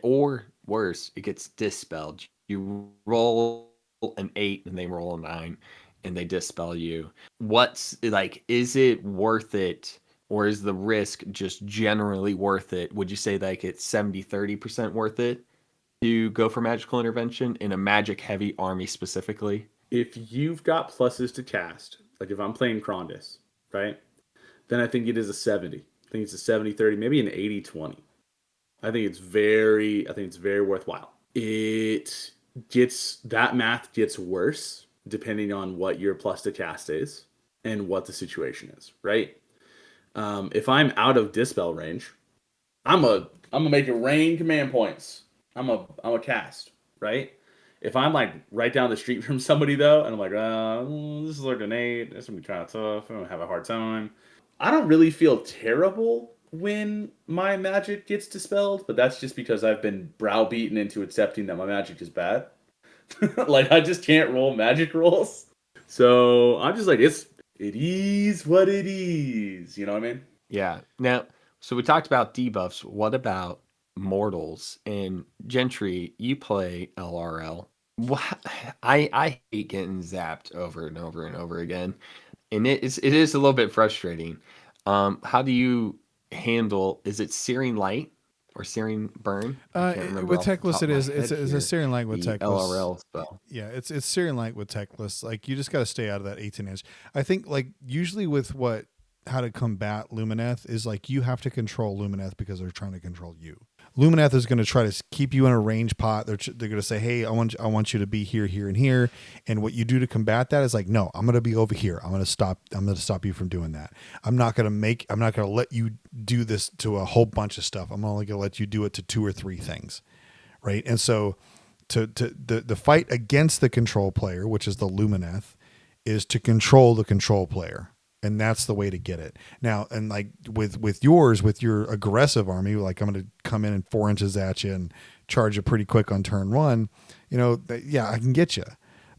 or worse, it gets dispelled? You roll an 8 and they roll a 9 and they dispel you. What's like, is it worth it? Or is the risk just generally worth it? Would you say like it's 70-30% worth it to go for magical intervention in a magic heavy army specifically? If you've got pluses to cast, like if I'm playing Krondys, right, then I think it is a 70. I think it's a 70-30, maybe an 80-20. I think it's very worthwhile. That math gets worse depending on what your plus to cast is and what the situation is, right? If I'm out of dispel range, I'm gonna make it rain command points. I'm a cast, right? If I'm like right down the street from somebody though, and I'm like, this is like an 8, this is gonna be kind of tough. I'm gonna have a hard time. I don't really feel terrible when my magic gets dispelled, but that's just because I've been browbeaten into accepting that my magic is bad. Like I just can't roll magic rolls. So I'm just like, it is what it is. You know what I mean? Yeah. Now, so we talked about debuffs. What about mortals? And Gentry, you play LRL. I hate getting zapped over and over and over again, and it is a little bit frustrating. How do you handle? Is it Searing Light or Searing Burn? I can't remember With off the Techless, top it of my is. It's head a here, Searing Light with the Techless. LRL spell. Yeah, it's Searing Light with Techless. Like you just got to stay out of that 18-inch. I think like usually with how to combat Lumineth is like you have to control Lumineth because they're trying to control you. Lumineth is going to try to keep you in a range pot. They're going to say, "Hey, I want you to be here, here, and here." And what you do to combat that is like, "No, I'm going to be over here. I'm going to stop you from doing that. I'm not going to let you do this to a whole bunch of stuff. I'm only going to let you do it to 2 or 3 things." Right? And so the fight against the control player, which is the Lumineth, is to control the control player. And that's the way to get it. Now, and like with your aggressive army, like I'm going to come in and 4 inches at you and charge you pretty quick on turn 1, yeah, I can get you.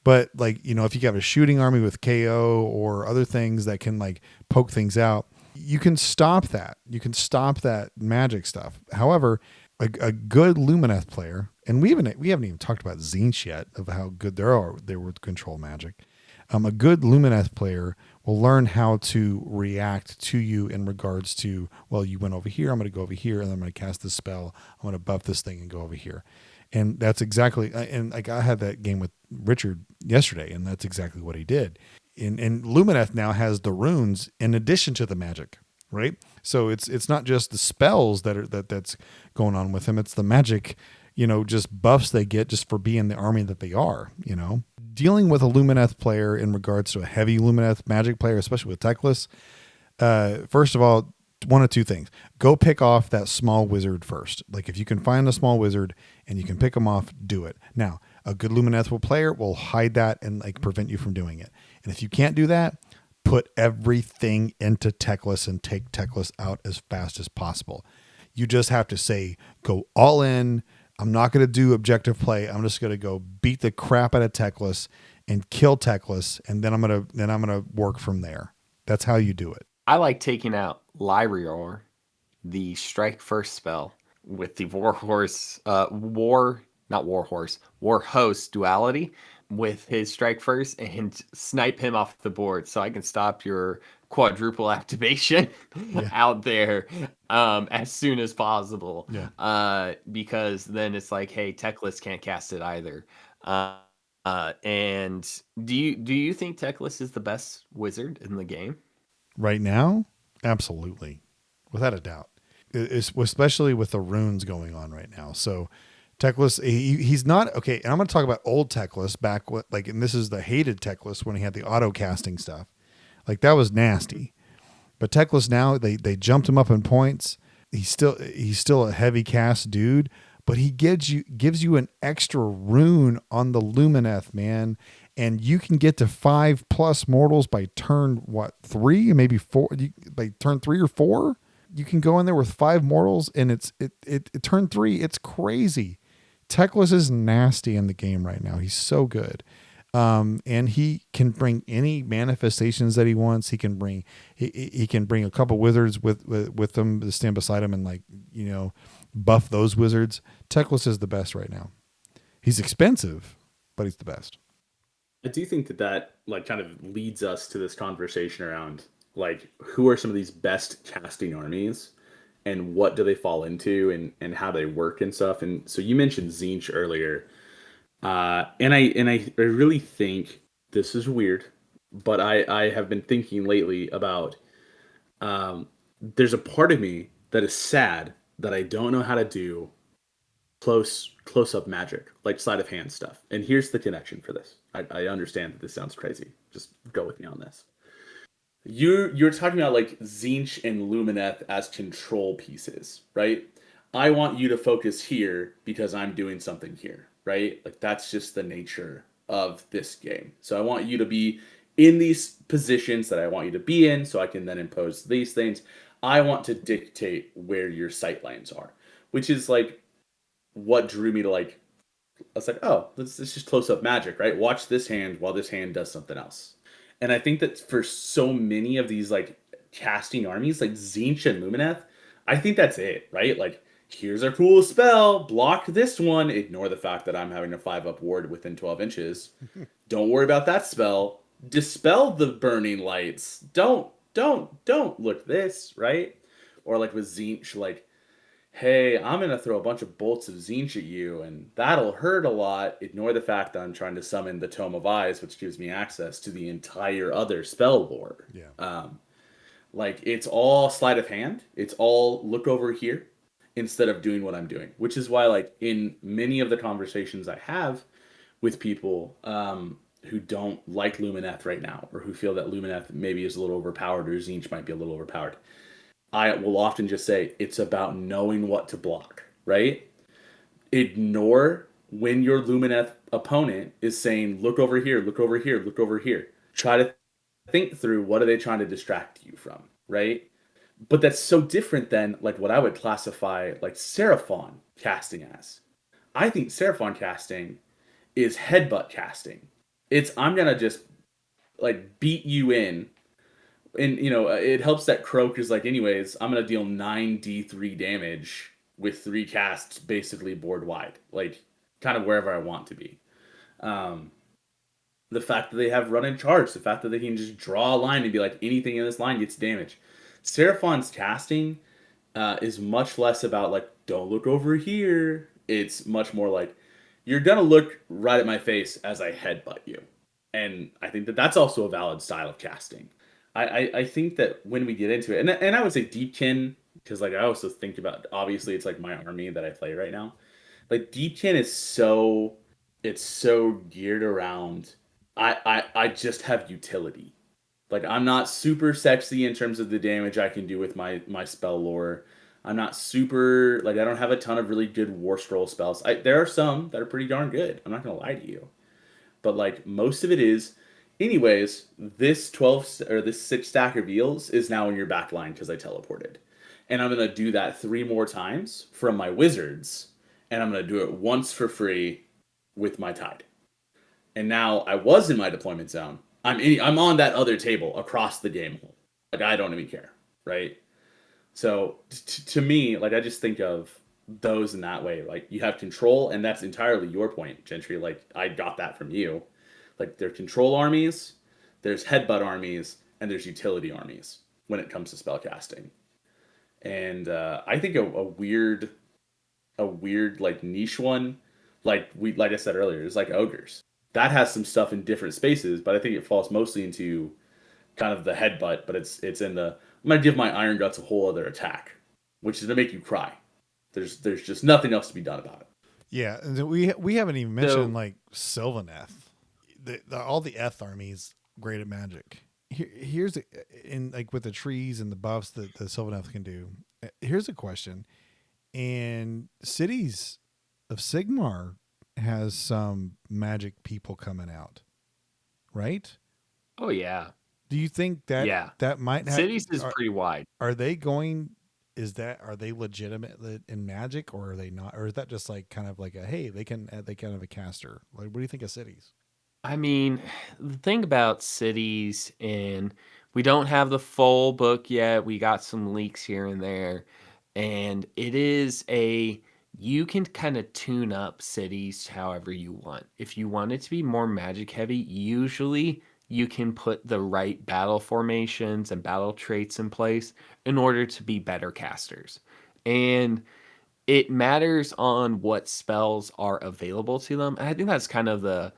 But like, if you have a shooting army with KO or other things that can like poke things out, you can stop that. You can stop that magic stuff. However, a good Lumineth player, and we haven't even talked about Tzeentch yet of how good they were with control magic. A good Lumineth player will learn how to react to you in regards to, well, you went over here, I'm going to go over here, and I'm going to cast this spell. I'm going to buff this thing and go over here. And that's exactly, and like I had that game with Richard yesterday, and that's exactly what he did. And Lumineth now has the runes in addition to the magic, right? So it's not just the spells that's going on with him. It's the magic, just buffs they get just for being the army that they are, Dealing with a Lumineth player in regards to a heavy Lumineth magic player, especially with Techless, first of all, one of 2 things. Go pick off that small wizard first. Like if you can find a small wizard and you can pick them off, do it. Now, a good Lumineth player will hide that and like prevent you from doing it. And if you can't do that, put everything into Techless and take Techless out as fast as possible. You just have to say, go all in. I'm not going to do objective play. I'm just going to go beat the crap out of Techless and kill Techless, and then I'm going to work from there. That's how you do it. I like taking out Lyrior, the strike first spell with the Warhorse, not Warhorse, Warhost duality with his strike first and snipe him off the board so I can stop your quadruple activation Yeah. out there as soon as possible. Yeah. Because then it's like, hey, Teclis can't cast it either. And do you think Teclis is the best wizard in the game? Right now, absolutely, without a doubt. It's especially with the runes going on right now. So Teclis, he's not okay. And I'm going to talk about old Teclis back with like, and this is the hated Teclis when he had the auto casting stuff. Like that was nasty. But Teclis now they jumped him up in points. He's still a heavy cast dude, but he gives you an extra rune on the Lumineth, man. And you can get to 5+ mortals by turn 3, maybe 4. By turn 3 or 4, you can go in there with 5 mortals, and it turn 3. It's crazy. Teclis is nasty in the game right now. He's so good. And he can bring any manifestations that he wants. He can bring a couple wizards with them to stand beside him and buff those wizards. Teclis is the best right now. He's expensive, but he's the best. I do think that like kind of leads us to this conversation around like who are some of these best casting armies and what do they fall into and how they work and stuff. And so you mentioned Zinch earlier. And I really think this is weird, but I have been thinking lately about there's a part of me that is sad that I don't know how to do close up magic, like sleight of hand stuff. And here's the connection for this. I understand that this sounds crazy. Just go with me on this. You're talking about like Zinch and Lumineth as control pieces, right? I want you to focus here because I'm doing something here, right? Like that's just the nature of this game. So I want you to be in these positions that I want you to be in so I can then impose these things. I want to dictate where your sight lines are, which is like what drew me to like I was like, oh, this is just close up magic, right? Watch this hand while this hand does something else. And I think that for so many of these like casting armies, like Zinch and Lumineth, I think that's it, right? Like, here's a cool spell, block this one, ignore the fact that I'm having a 5-up ward within 12 inches. Don't worry about that spell. Dispel the burning lights. Don't look this, right? Or like with Zinch, like hey, I'm going to throw a bunch of bolts of Zinch at you, and that'll hurt a lot. Ignore the fact that I'm trying to summon the Tome of Eyes, which gives me access to the entire other spell lore. Yeah. Like, it's all sleight of hand. It's all look over here instead of doing what I'm doing, which is why, like, in many of the conversations I have with people who don't like Lumineth right now, or who feel that Lumineth maybe is a little overpowered, or Zinch might be a little overpowered, I will often just say it's about knowing what to block, right? Ignore when your Lumineth opponent is saying, look over here, look over here, look over here. Try to think through what are they trying to distract you from, right? But that's so different than like what I would classify like Seraphon casting as. I think Seraphon casting is headbutt casting. It's I'm gonna just like beat you in and it helps that Croak is like, anyways, I'm gonna deal 9d3 damage with 3 casts basically board wide, like kind of wherever I want to be. Um, the fact that they have run and charge, the fact that they can just draw a line and be like, anything in this line gets damage. Seraphon's casting is much less about like, don't look over here. It's much more like, you're gonna look right at my face as I headbutt you, and I think that that's also a valid style of casting. I think that when we get into it, and I would say Deepkin, because like I also think about obviously it's like my army that I play right now. Like Deepkin is it's so geared around I just have utility. Like I'm not super sexy in terms of the damage I can do with my spell lore. I'm not super like I don't have a ton of really good war scroll spells. There are some that are pretty darn good. I'm not gonna lie to you, but like most of it is anyways this 12 or this 6 stack of eels is now in your back line because I teleported, and I'm gonna do that 3 more times from my wizards, and I'm gonna do it once for free with my tide, and now I was in my deployment zone. I'm on that other table across the game hole, like I don't even care, right? So to me, like I just think of those in that way. Like you have control, and that's entirely your point, Gentry. Like I got that from you. Like there's control armies, there's headbutt armies, and there's utility armies when it comes to spellcasting. And I think a weird like niche one, like I said earlier, is like ogres. That has some stuff in different spaces, but I think it falls mostly into kind of the headbutt, but it's in the I'm gonna give my Iron Guts a whole other attack, which is to make you cry. There's just nothing else to be done about it. Yeah, and we haven't even mentioned So like Sylvaneth. All the Eth armies great at magic. Here's in like with the trees and the buffs that the Sylvaneth can do. Here's a question: and cities of Sigmar has some magic people coming out, right? oh yeah, Do you think that yeah. that might have? Cities is pretty wide. Are they going? Are they legitimate in magic, or are they not? Or is that just like kind of like a hey, they kind of a caster? Like, what do you think of cities? I mean, the thing about cities, and we don't have the full book yet. We got some leaks here and there. And it is you can kind of tune up cities however you want. If you want it to be more magic heavy, usually you can put the right battle formations and battle traits in place in order to be better casters. And it matters on what spells are available to them. And I think that's kind of the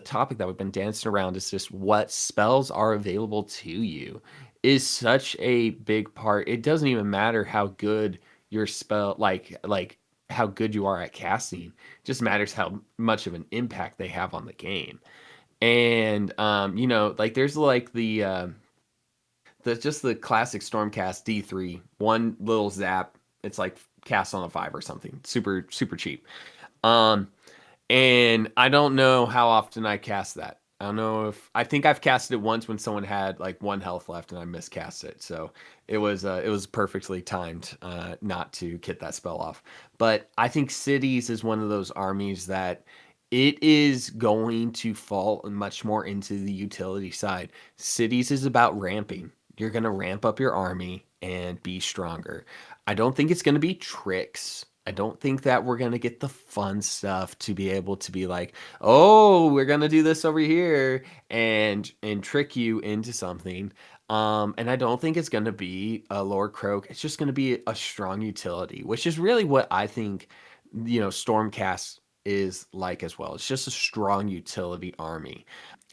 topic that we've been dancing around is just what spells are available to you is such a big part. It doesn't even matter how good your spell like how good you are at casting. It just matters how much of an impact they have on the game. And like there's like the just the classic Stormcast D3, one little zap. It's like cast on a 5 or something. Super super cheap. Um and I don't know how often I cast that. I don't know if I think I've casted it once when someone had like 1 health left and I miscast it. So it was perfectly timed not to get that spell off. But I think cities is one of those armies that it is going to fall much more into the utility side. Cities is about ramping. You're going to ramp up your army and be stronger. I don't think it's going to be tricks. I don't think that we're going to get the fun stuff to be able to be like, "Oh, we're going to do this over here and trick you into something." And I don't think it's going to be a Lord Croak. It's just going to be a strong utility, which is really what I think, Stormcast is like as well. It's just a strong utility army.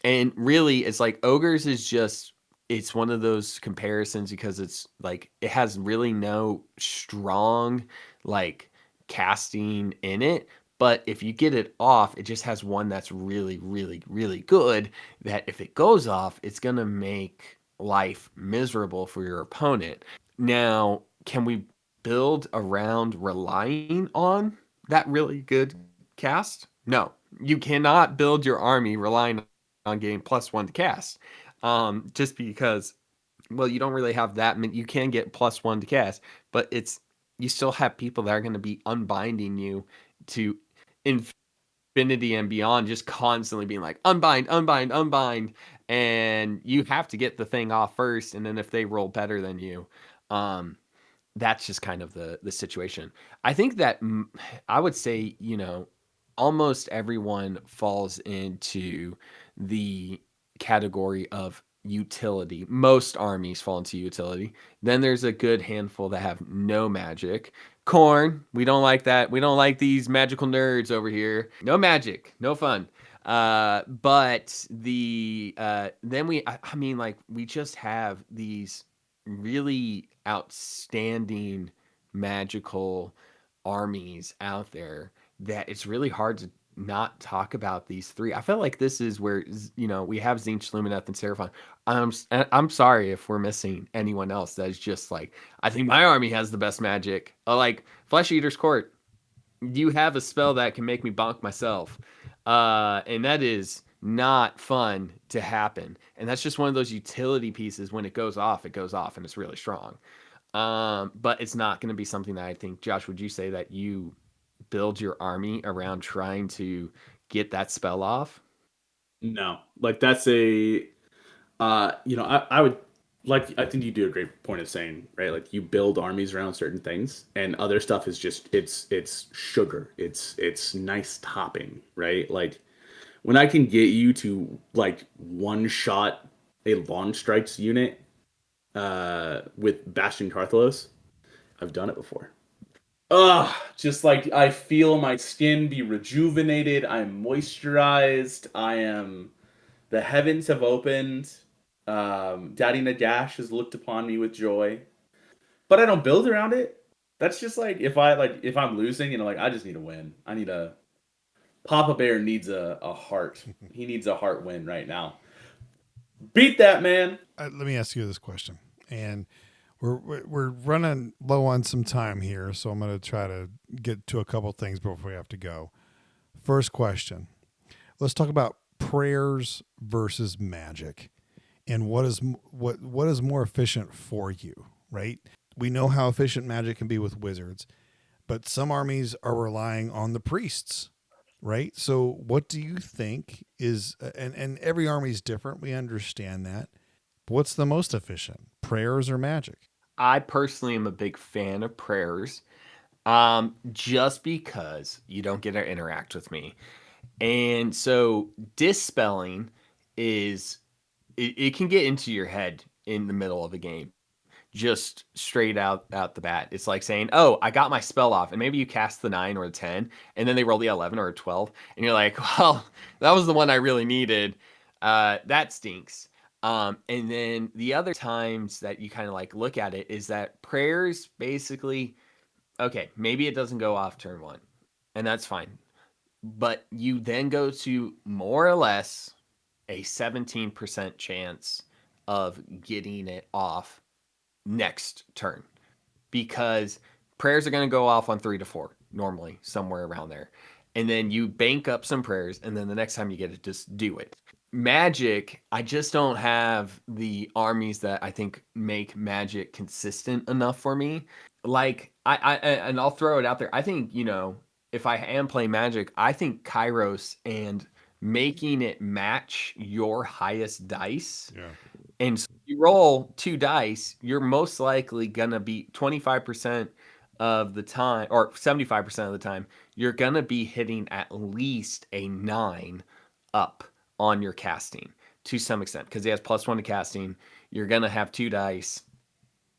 And really, it's like ogres is just it's one of those comparisons because it's like it has really no strong like casting in it. But if you get it off, it just has one that's really, really, really good. That if it goes off, it's gonna make life miserable for your opponent. Now, can we build around relying on that really good cast? No, you cannot build your army relying on getting +1 to cast. Just because, well, you don't really have that many. You can get +1 to cast, but you still have people that are going to be unbinding you to infinity and beyond, just constantly being like unbind, unbind, unbind, and you have to get the thing off first, and then if they roll better than you, um, that's just kind of the situation. I think that I would say, almost everyone falls into the category of utility. Most armies fall into utility. Then there's a good handful that have no magic. Corn, we don't like that. We don't like these magical nerds over here. No magic, no fun. But then I mean, like, we just have these really outstanding magical armies out there that it's really hard to not talk about these three. I feel like this is where we have Zinch, Lumineth, and Seraphon. I'm sorry if we're missing anyone else that is just like I think my army has the best magic. Like Flesh Eater's Court, you have a spell that can make me bonk myself, and that is not fun to happen. And that's just one of those utility pieces. When it goes off, and it's really strong. But it's not going to be something that I think. Josh, would you say that you build your army around trying to get that spell off? No, like that's a I would like I think you do a great point of saying, right? Like you build armies around certain things, and other stuff is just it's sugar. It's nice topping, right? Like when I can get you to like one shot a launch strikes unit with Bastion Carthalos, I've done it before. Ugh, just like I feel my skin be rejuvenated. I'm moisturized. The heavens have opened. Daddy Nagash has looked upon me with joy, but I don't build around it. That's just like if I'm losing, like I just need a win. I need a Papa Bear needs a heart. He needs a heart win right now. Beat that man. Let me ask you this question, and we're running low on some time here, so I'm going to try to get to a couple things before we have to go. First question: let's talk about prayers versus magic, and what is more efficient for you, right? We know how efficient magic can be with wizards, but some armies are relying on the priests, right? So what do you think is and every army is different, we understand that. But what's the most efficient? Prayers or magic? I personally am a big fan of prayers, just because you don't get to interact with me. And so dispelling is it can get into your head in the middle of a game. Just straight out the bat. It's like saying, "Oh, I got my spell off." And maybe you cast the 9 or the 10 and then they roll the 11 or a 12 and you're like, "Well, that was the one I really needed." That stinks. And then the other times that you kind of like look at it is that prayers basically, okay, maybe it doesn't go off turn 1. And that's fine. But you then go to more or less a 17% chance of getting it off next turn, because prayers are going to go off on 3 to 4 normally, somewhere around there. And then you bank up some prayers, and then the next time you get it, just do it. Magic, I just don't have the armies that I think make magic consistent enough for me. Like and I'll throw it out there. I think, if I am playing magic, I think Kairos and making it match your highest dice. Yeah. And so you roll 2 dice, you're most likely gonna be 25% of the time, or 75% of the time, you're gonna be hitting at least a 9 up on your casting to some extent, because he has +1 to casting. You're gonna have 2 dice.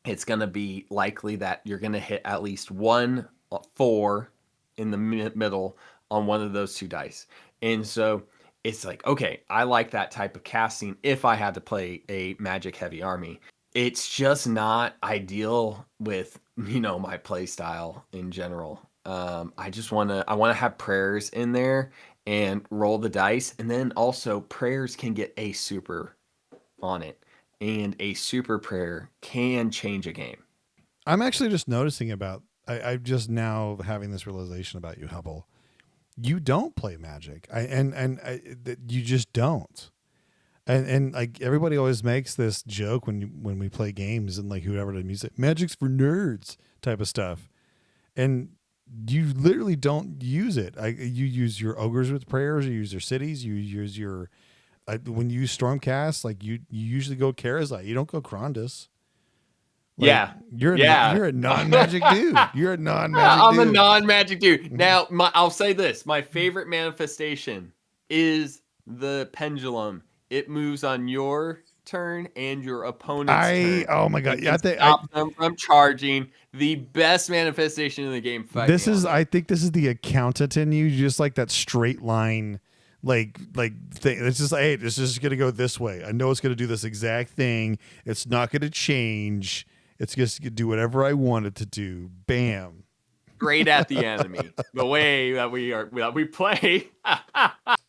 It's gonna be likely that you're gonna hit at least 1 4 in the middle on one of those 2 dice. And so it's like, okay, I like that type of casting if I had to play a magic heavy army. It's just not ideal with, my play style in general. I want to have prayers in there and roll the dice, and then also prayers can get a super on it, and a super prayer can change a game. I'm actually just noticing I'm just now having this realization about you, Hubble. You don't play magic. You just don't. And like everybody always makes this joke when we play games and like whoever the music magic's for nerds type of stuff. And you literally don't use it. You use your ogres with prayers, you use your cities, you use your when you use Stormcast, like you usually go Karazite. You don't go Krondus. Like Yeah. you're Yeah. you're a non-magic dude. You're a non-magic I'm a dude. non-magic dude. Now, I'll say this. My favorite manifestation is the pendulum. It moves on your turn and your opponent's turn. Oh my god. And Yeah, can stop them from charging. The best manifestation in the game. Fight me on that. I think this is the accountant in you, just like that straight line thing. It's just like, hey, this is gonna go this way. I know it's gonna do this exact thing. It's not gonna change. It's just gonna do whatever I want it to do. Bam. Straight at the enemy. The way that we play.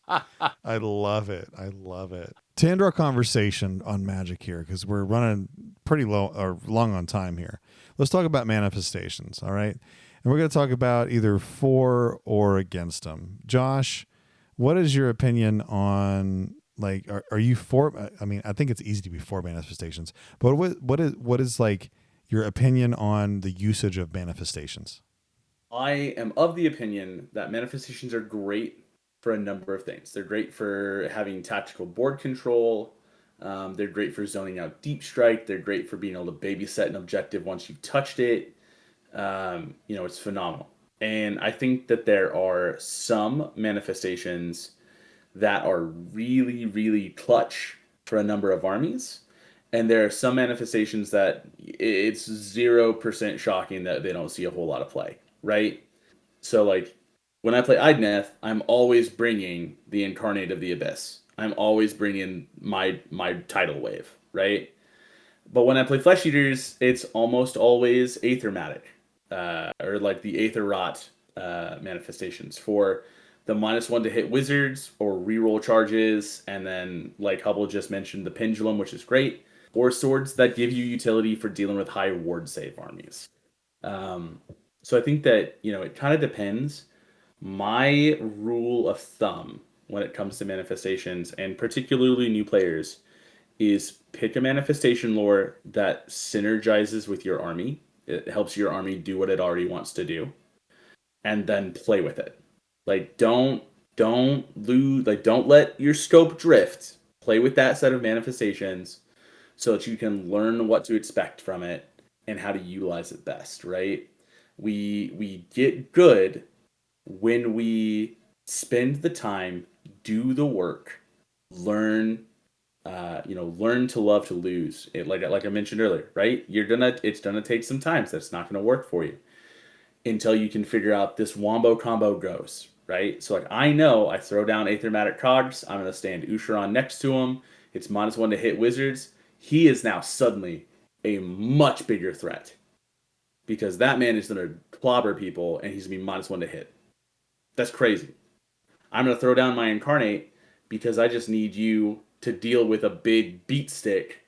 I love it. I love it. To end our conversation on magic here, because we're running pretty low or long on time here, let's talk about manifestations. All right. And we're going to talk about either for or against them. Josh, what is your opinion on like, are you for, I mean, I think it's easy to be for manifestations, but what is like your opinion on the usage of manifestations? I am of the opinion that manifestations are great for a number of things. They're great for having tactical board control. They're great for zoning out deep strike. They're great for being able to babysit an objective once you've touched it. It's phenomenal. And I think that there are some manifestations that are really, really clutch for a number of armies. And there are some manifestations that it's 0% shocking that they don't see a whole lot of play, right? So, like, when I play Idneth, I'm always bringing the Incarnate of the Abyss. I'm always bringing my tidal wave, right? But when I play Flesh Eaters, it's almost always Aethermatic, or like the Aether Rot manifestations for the -1 to hit wizards or reroll charges, and then like Hubble just mentioned, the Pendulum, which is great, or swords that give you utility for dealing with high ward save armies. Um, so I think that it kind of depends. My rule of thumb when it comes to manifestations, and particularly new players, is pick a manifestation lore that synergizes with your army. It helps your army do what it already wants to do, and then play with it. Like don't lose like don't let your scope drift. Play with that set of manifestations so that you can learn what to expect from it and how to utilize it best, right? We get good when we spend the time, do the work, learn learn to love to lose. Like I mentioned earlier, right? It's gonna take some time. So that's not gonna work for you until you can figure out this wombo combo goes, right? So like I know I throw down Aethermatic Cogs, I'm gonna stand Usharon next to him. It's -1 to hit wizards. He is now suddenly a much bigger threat because that man is gonna clobber people and he's gonna be -1 to hit. That's crazy. I'm gonna throw down my Incarnate because I just need you to deal with a big beat stick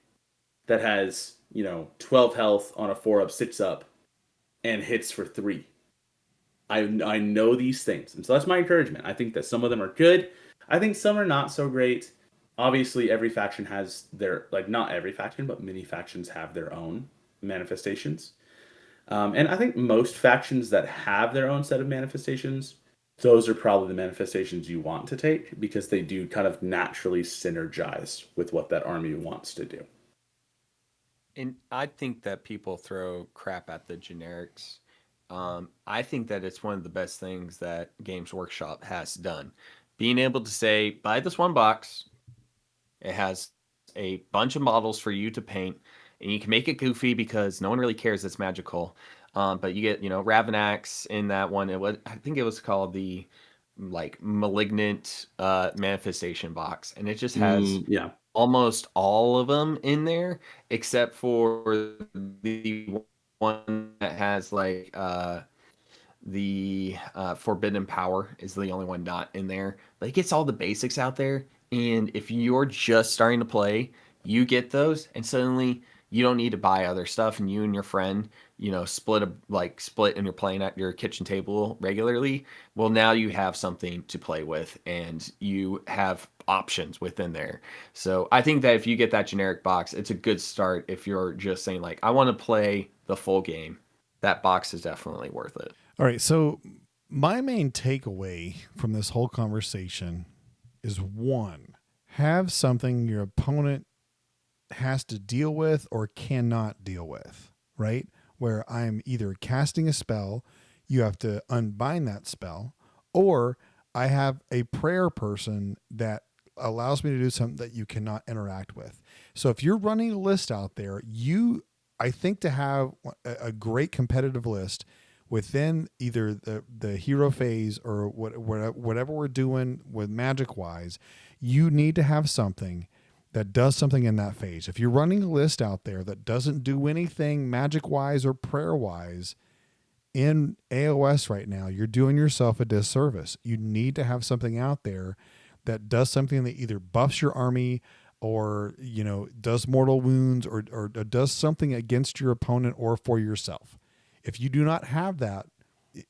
that has 12 health on a 4-up 6-up and hits for 3. I know these things, and so that's my encouragement. I think that some of them are good. I think some are not so great. Obviously, every faction has their not every faction, but many factions have their own manifestations. And I think most factions that have their own set of manifestations, those are probably the manifestations you want to take because they do kind of naturally synergize with what that army wants to do. And I think that people throw crap at the generics. I think that it's one of the best things that Games Workshop has done. Being able to say, buy this one box, it has a bunch of models for you to paint, and you can make it goofy because no one really cares it's magical. But you get, Ravanax in that one. I think it was called the like malignant manifestation box, and it just has Yeah. almost all of them in there except for the one that has like the forbidden power is the only one not in there, but it gets all the basics out there. And if you're just starting to play, you get those, and suddenly you don't need to buy other stuff, and you and your friend, split and you're playing at your kitchen table regularly. Well, now you have something to play with, and you have options within there. So I think that if you get that generic box, it's a good start. If you're just saying like, I want to play the full game, that box is definitely worth it. All right. So my main takeaway from this whole conversation is one, have something your opponent has to deal with or cannot deal with, right? Where I'm either casting a spell, you have to unbind that spell, or I have a prayer person that allows me to do something that you cannot interact with. So if you're running a list out there, I think to have a great competitive list within either the hero phase or whatever we're doing with magic wise, you need to have something that does something in that phase. If you're running a list out there that doesn't do anything magic wise or prayer wise in AOS right now, you're doing yourself a disservice. You need to have something out there that does something that either buffs your army or does mortal wounds or does something against your opponent or for yourself. If you do not have that,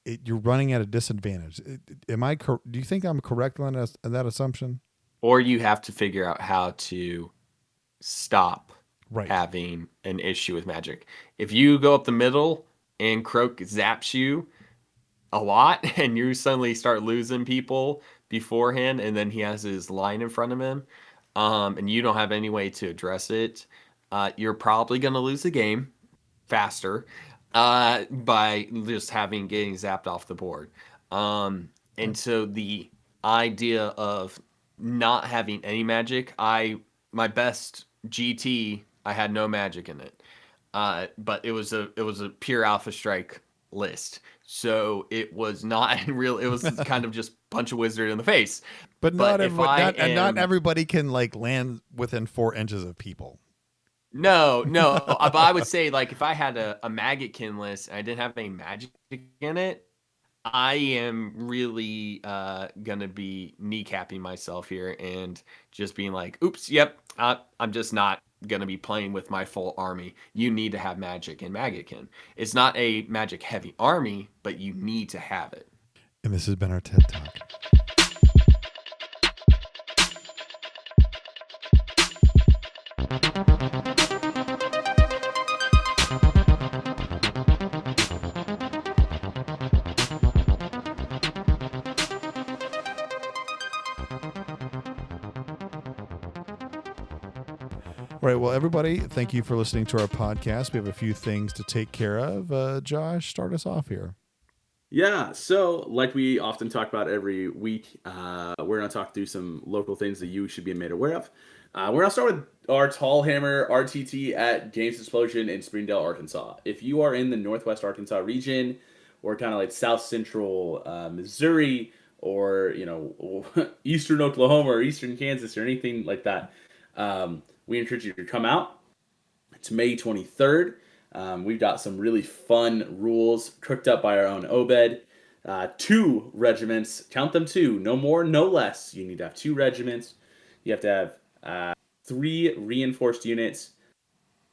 you're running at a disadvantage. Do you think I'm correct on that assumption? Or you have to figure out how to stop Right. having an issue with magic. If you go up the middle and Croak zaps you a lot and you suddenly start losing people beforehand and then he has his line in front of him, and you don't have any way to address it, you're probably going to lose the game faster by just getting zapped off the board. And so the idea of not having any magic, my best GT, I had no magic in it, but it was a pure Alpha Strike list, so it was not real. It was kind of just punch a wizard in the face. But But if I not am everybody can like land within 4 inches of people. no, but I would say like if I had a Maggotkin list and I didn't have any magic in it, I am really gonna be kneecapping myself here and just being like, "Oops, yep, I'm just not gonna be playing with my full army. You need to have magic in Maggotkin. It's not a magic heavy army, but you need to have it." And this has been our TED Talk. All right. Well, everybody, thank you for listening to our podcast. We have a few things to take care of. Josh, start us off here. Yeah, so like we often talk about every week, we're going to talk through some local things that you should be made aware of. We're going to start with our Tall Hammer RTT at Games Explosion in Springdale, Arkansas. If you are in the Northwest Arkansas region or kind of like South Central Missouri or, Eastern Oklahoma or Eastern Kansas or anything like that, we encourage you to come out. It's May 23rd. We've got some really fun rules cooked up by our own Obed. 2 regiments, count them 2, no more, no less. You need to have 2 regiments. You have to have 3 reinforced units.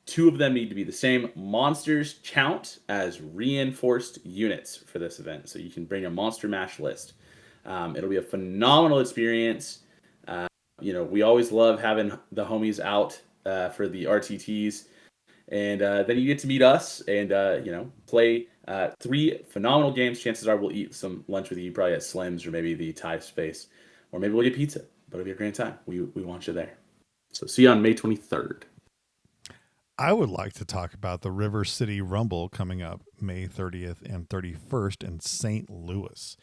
2 of them need to be the same. Monsters count as reinforced units for this event, so you can bring a monster mash list. It'll be a phenomenal experience. We always love having the homies out for the RTTs. And then you get to meet us and, play 3 phenomenal games. Chances are we'll eat some lunch with you, probably at Slim's or maybe the Thai space. Or maybe we'll get pizza. But it'll be a great time. We want you there. So see you on May 23rd. I would like to talk about the River City Rumble coming up May 30th and 31st in St. Louis.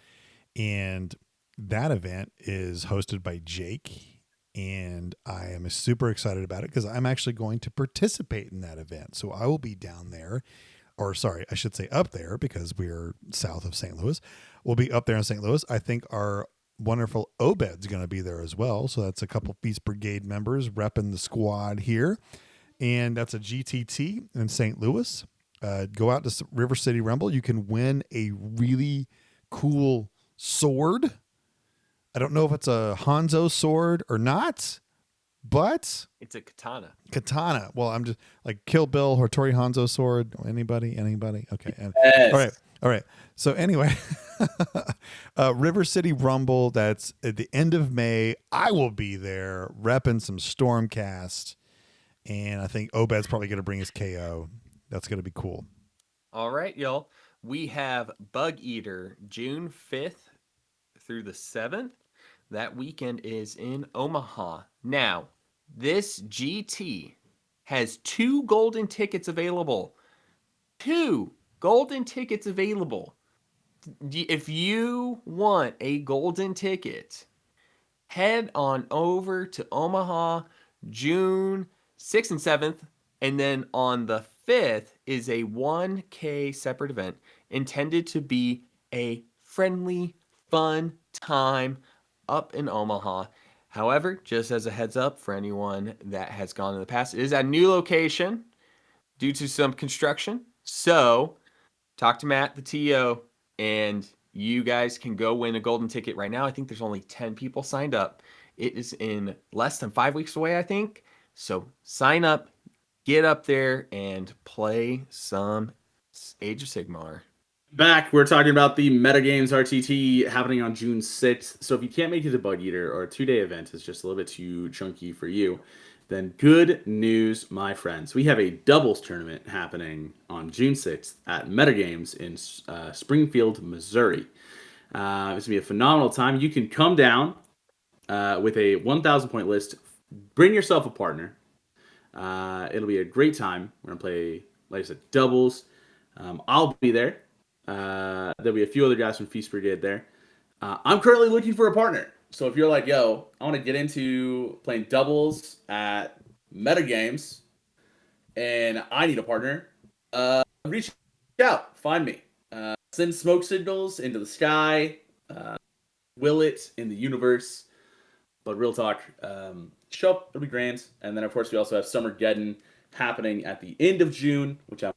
And that event is hosted by Jake. And I am super excited about it because I'm actually going to participate in that event. So I will be down there, or sorry, I should say up there because we're south of St. Louis. We'll be up there in St. Louis. I think our wonderful Obed's going to be there as well. So that's a couple Feast Brigade members repping the squad here. And that's a GTT in St. Louis. Go out to River City Rumble. You can win a really cool sword. I don't know if it's a Hanzo sword or not, but It's a katana. Katana. Well, I'm just like Kill Bill, Hattori Hanzo sword. Anybody? Okay. Yes. All right. So anyway, River City Rumble. That's at the end of May. I will be there repping some Stormcast, and I think Obed's probably going to bring his KO. That's going to be cool. All right, y'all. We have Bug Eater June 5th through the 7th. That weekend is in Omaha. Now, this GT has 2 golden tickets available. 2 golden tickets available. If you want a golden ticket, head on over to Omaha June 6th and 7th. And then on the 5th is a 1K separate event intended to be a friendly, fun time up in Omaha. However, just as a heads up for anyone that has gone in the past, it is a new location due to some construction. So talk to Matt, the TO, and you guys can go win a golden ticket right now. I think there's only 10 people signed up. It is in less than 5 weeks away, I think. So sign up, get up there, and play some Age of Sigmar. Back, we're talking about the Metagames RTT happening on June 6th. So if you can't make it to Bug Eater or a 2-day event is just a little bit too chunky for you, then good news, my friends. We have a doubles tournament happening on June 6th at Metagames in Springfield, Missouri. It's going to be a phenomenal time. You can come down with a 1,000 point list bring yourself a partner. It'll be a great time. We're gonna play, like I said, doubles. I'll be there. There'll be a few other guys from Feast Brigade there. I'm currently looking for a partner. So if you're like, yo, I want to get into playing doubles at metagames and I need a partner, reach out, find me. Send smoke signals into the sky, will it in the universe. But real talk, show up, it'll be grand. And then, of course, we also have Summergeddon happening at the end of June, which I'm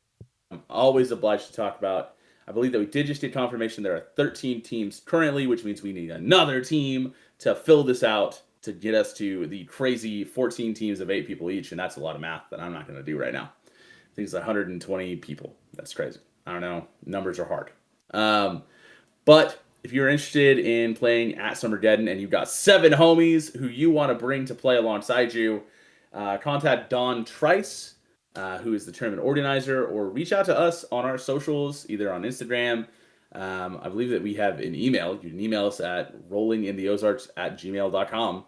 always obliged to talk about. I believe that we did just get confirmation there are 13 teams currently, which means we need another team to fill this out to get us to the crazy 14 teams of 8 people each. And that's a lot of math that I'm not going to do right now. I think it's 120 people. That's crazy. I don't know. Numbers are hard. But if you're interested in playing at Summergeddon and you've got 7 homies who you want to bring to play alongside you, contact Don Trice, who is the tournament organizer, or reach out to us on our socials, either on Instagram. I believe that we have an email. You can email us at rollingintheozarks@gmail.com.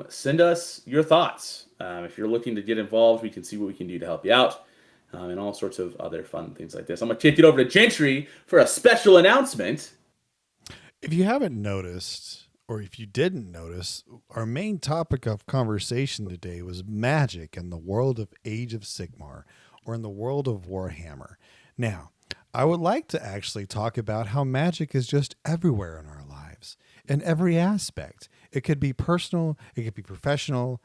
Send us your thoughts. If you're looking to get involved, we can see what we can do to help you out. And all sorts of other fun things like this. I'm going to kick it over to Gentry for a special announcement. If you haven't noticed, or if you didn't notice, our main topic of conversation today was magic in the world of Age of Sigmar, or in the world of Warhammer. Now, I would like to actually talk about how magic is just everywhere in our lives, in every aspect. It could be personal, it could be professional.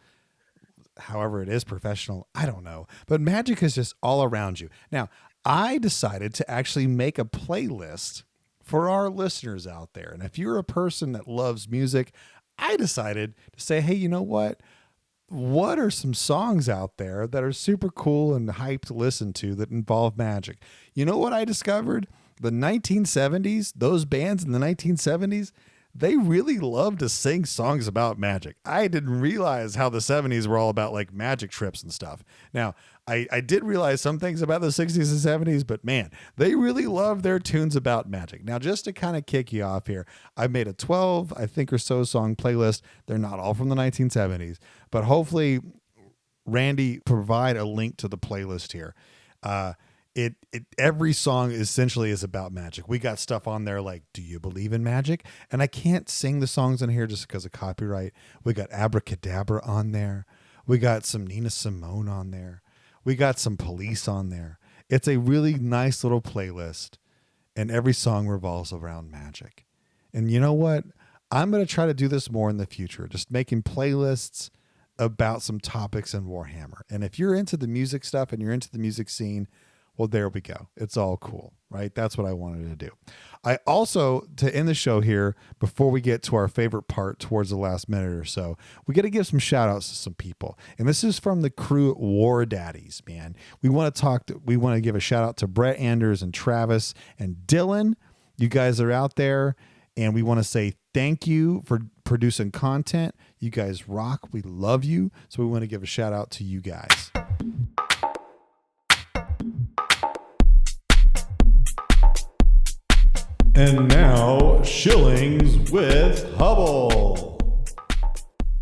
However it is professional, I don't know. But magic is just all around you. Now, I decided to actually make a playlist for our listeners out there. And if you're a person that loves music, I decided to say, hey, you know what? What are some songs out there that are super cool and hyped to listen to that involve magic? You know what I discovered? The 1970s, those bands in the 1970s, they really loved to sing songs about magic. I didn't realize how the 70s were all about like magic trips and stuff. Now, I did realize some things about the 60s and 70s, but man, they really love their tunes about magic. Now, just to kind of kick you off here, I made a 12, I think, or so song playlist. They're not all from the 1970s, but hopefully Randy provide a link to the playlist here. Every song essentially is about magic. We got stuff on there like, do you believe in magic? And I can't sing the songs in here just because of copyright. We got Abracadabra on there. We got some Nina Simone on there. We got some Police on there. It's a really nice little playlist, and every song revolves around magic. And you know what? I'm going to try to do this more in the future, just making playlists about some topics in Warhammer. And if you're into the music stuff and you're into the music scene, well, there we go. It's all cool, right? That's what I wanted to do. I also, to end the show here, before we get to our favorite part towards the last minute or so, we got to give some shout outs to some people. And this is from the crew at War Daddies, man. We want to give a shout out to Brett Anders and Travis and Dylan. You guys are out there, and we want to say thank you for producing content. You guys rock. We love you. So we want to give a shout out to you guys. And now, Shillings with Hubble.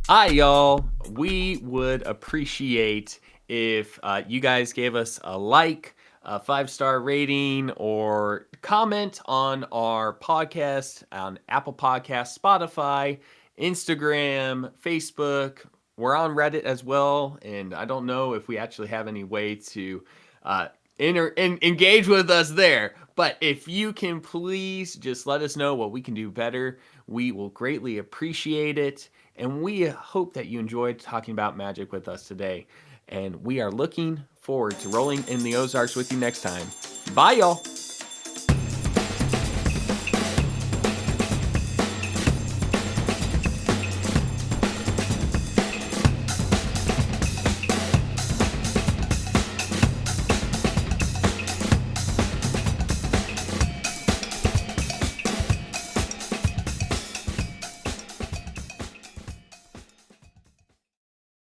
Hi, y'all. We would appreciate if you guys gave us a like, a 5-star rating, or comment on our podcast on Apple Podcasts, Spotify, Instagram, Facebook. We're on Reddit as well, and I don't know if we actually have any way to engage with us there. But if you can please just let us know what we can do better, we will greatly appreciate it. And we hope that you enjoyed talking about magic with us today. And we are looking forward to rolling in the Ozarks with you next time. Bye, y'all.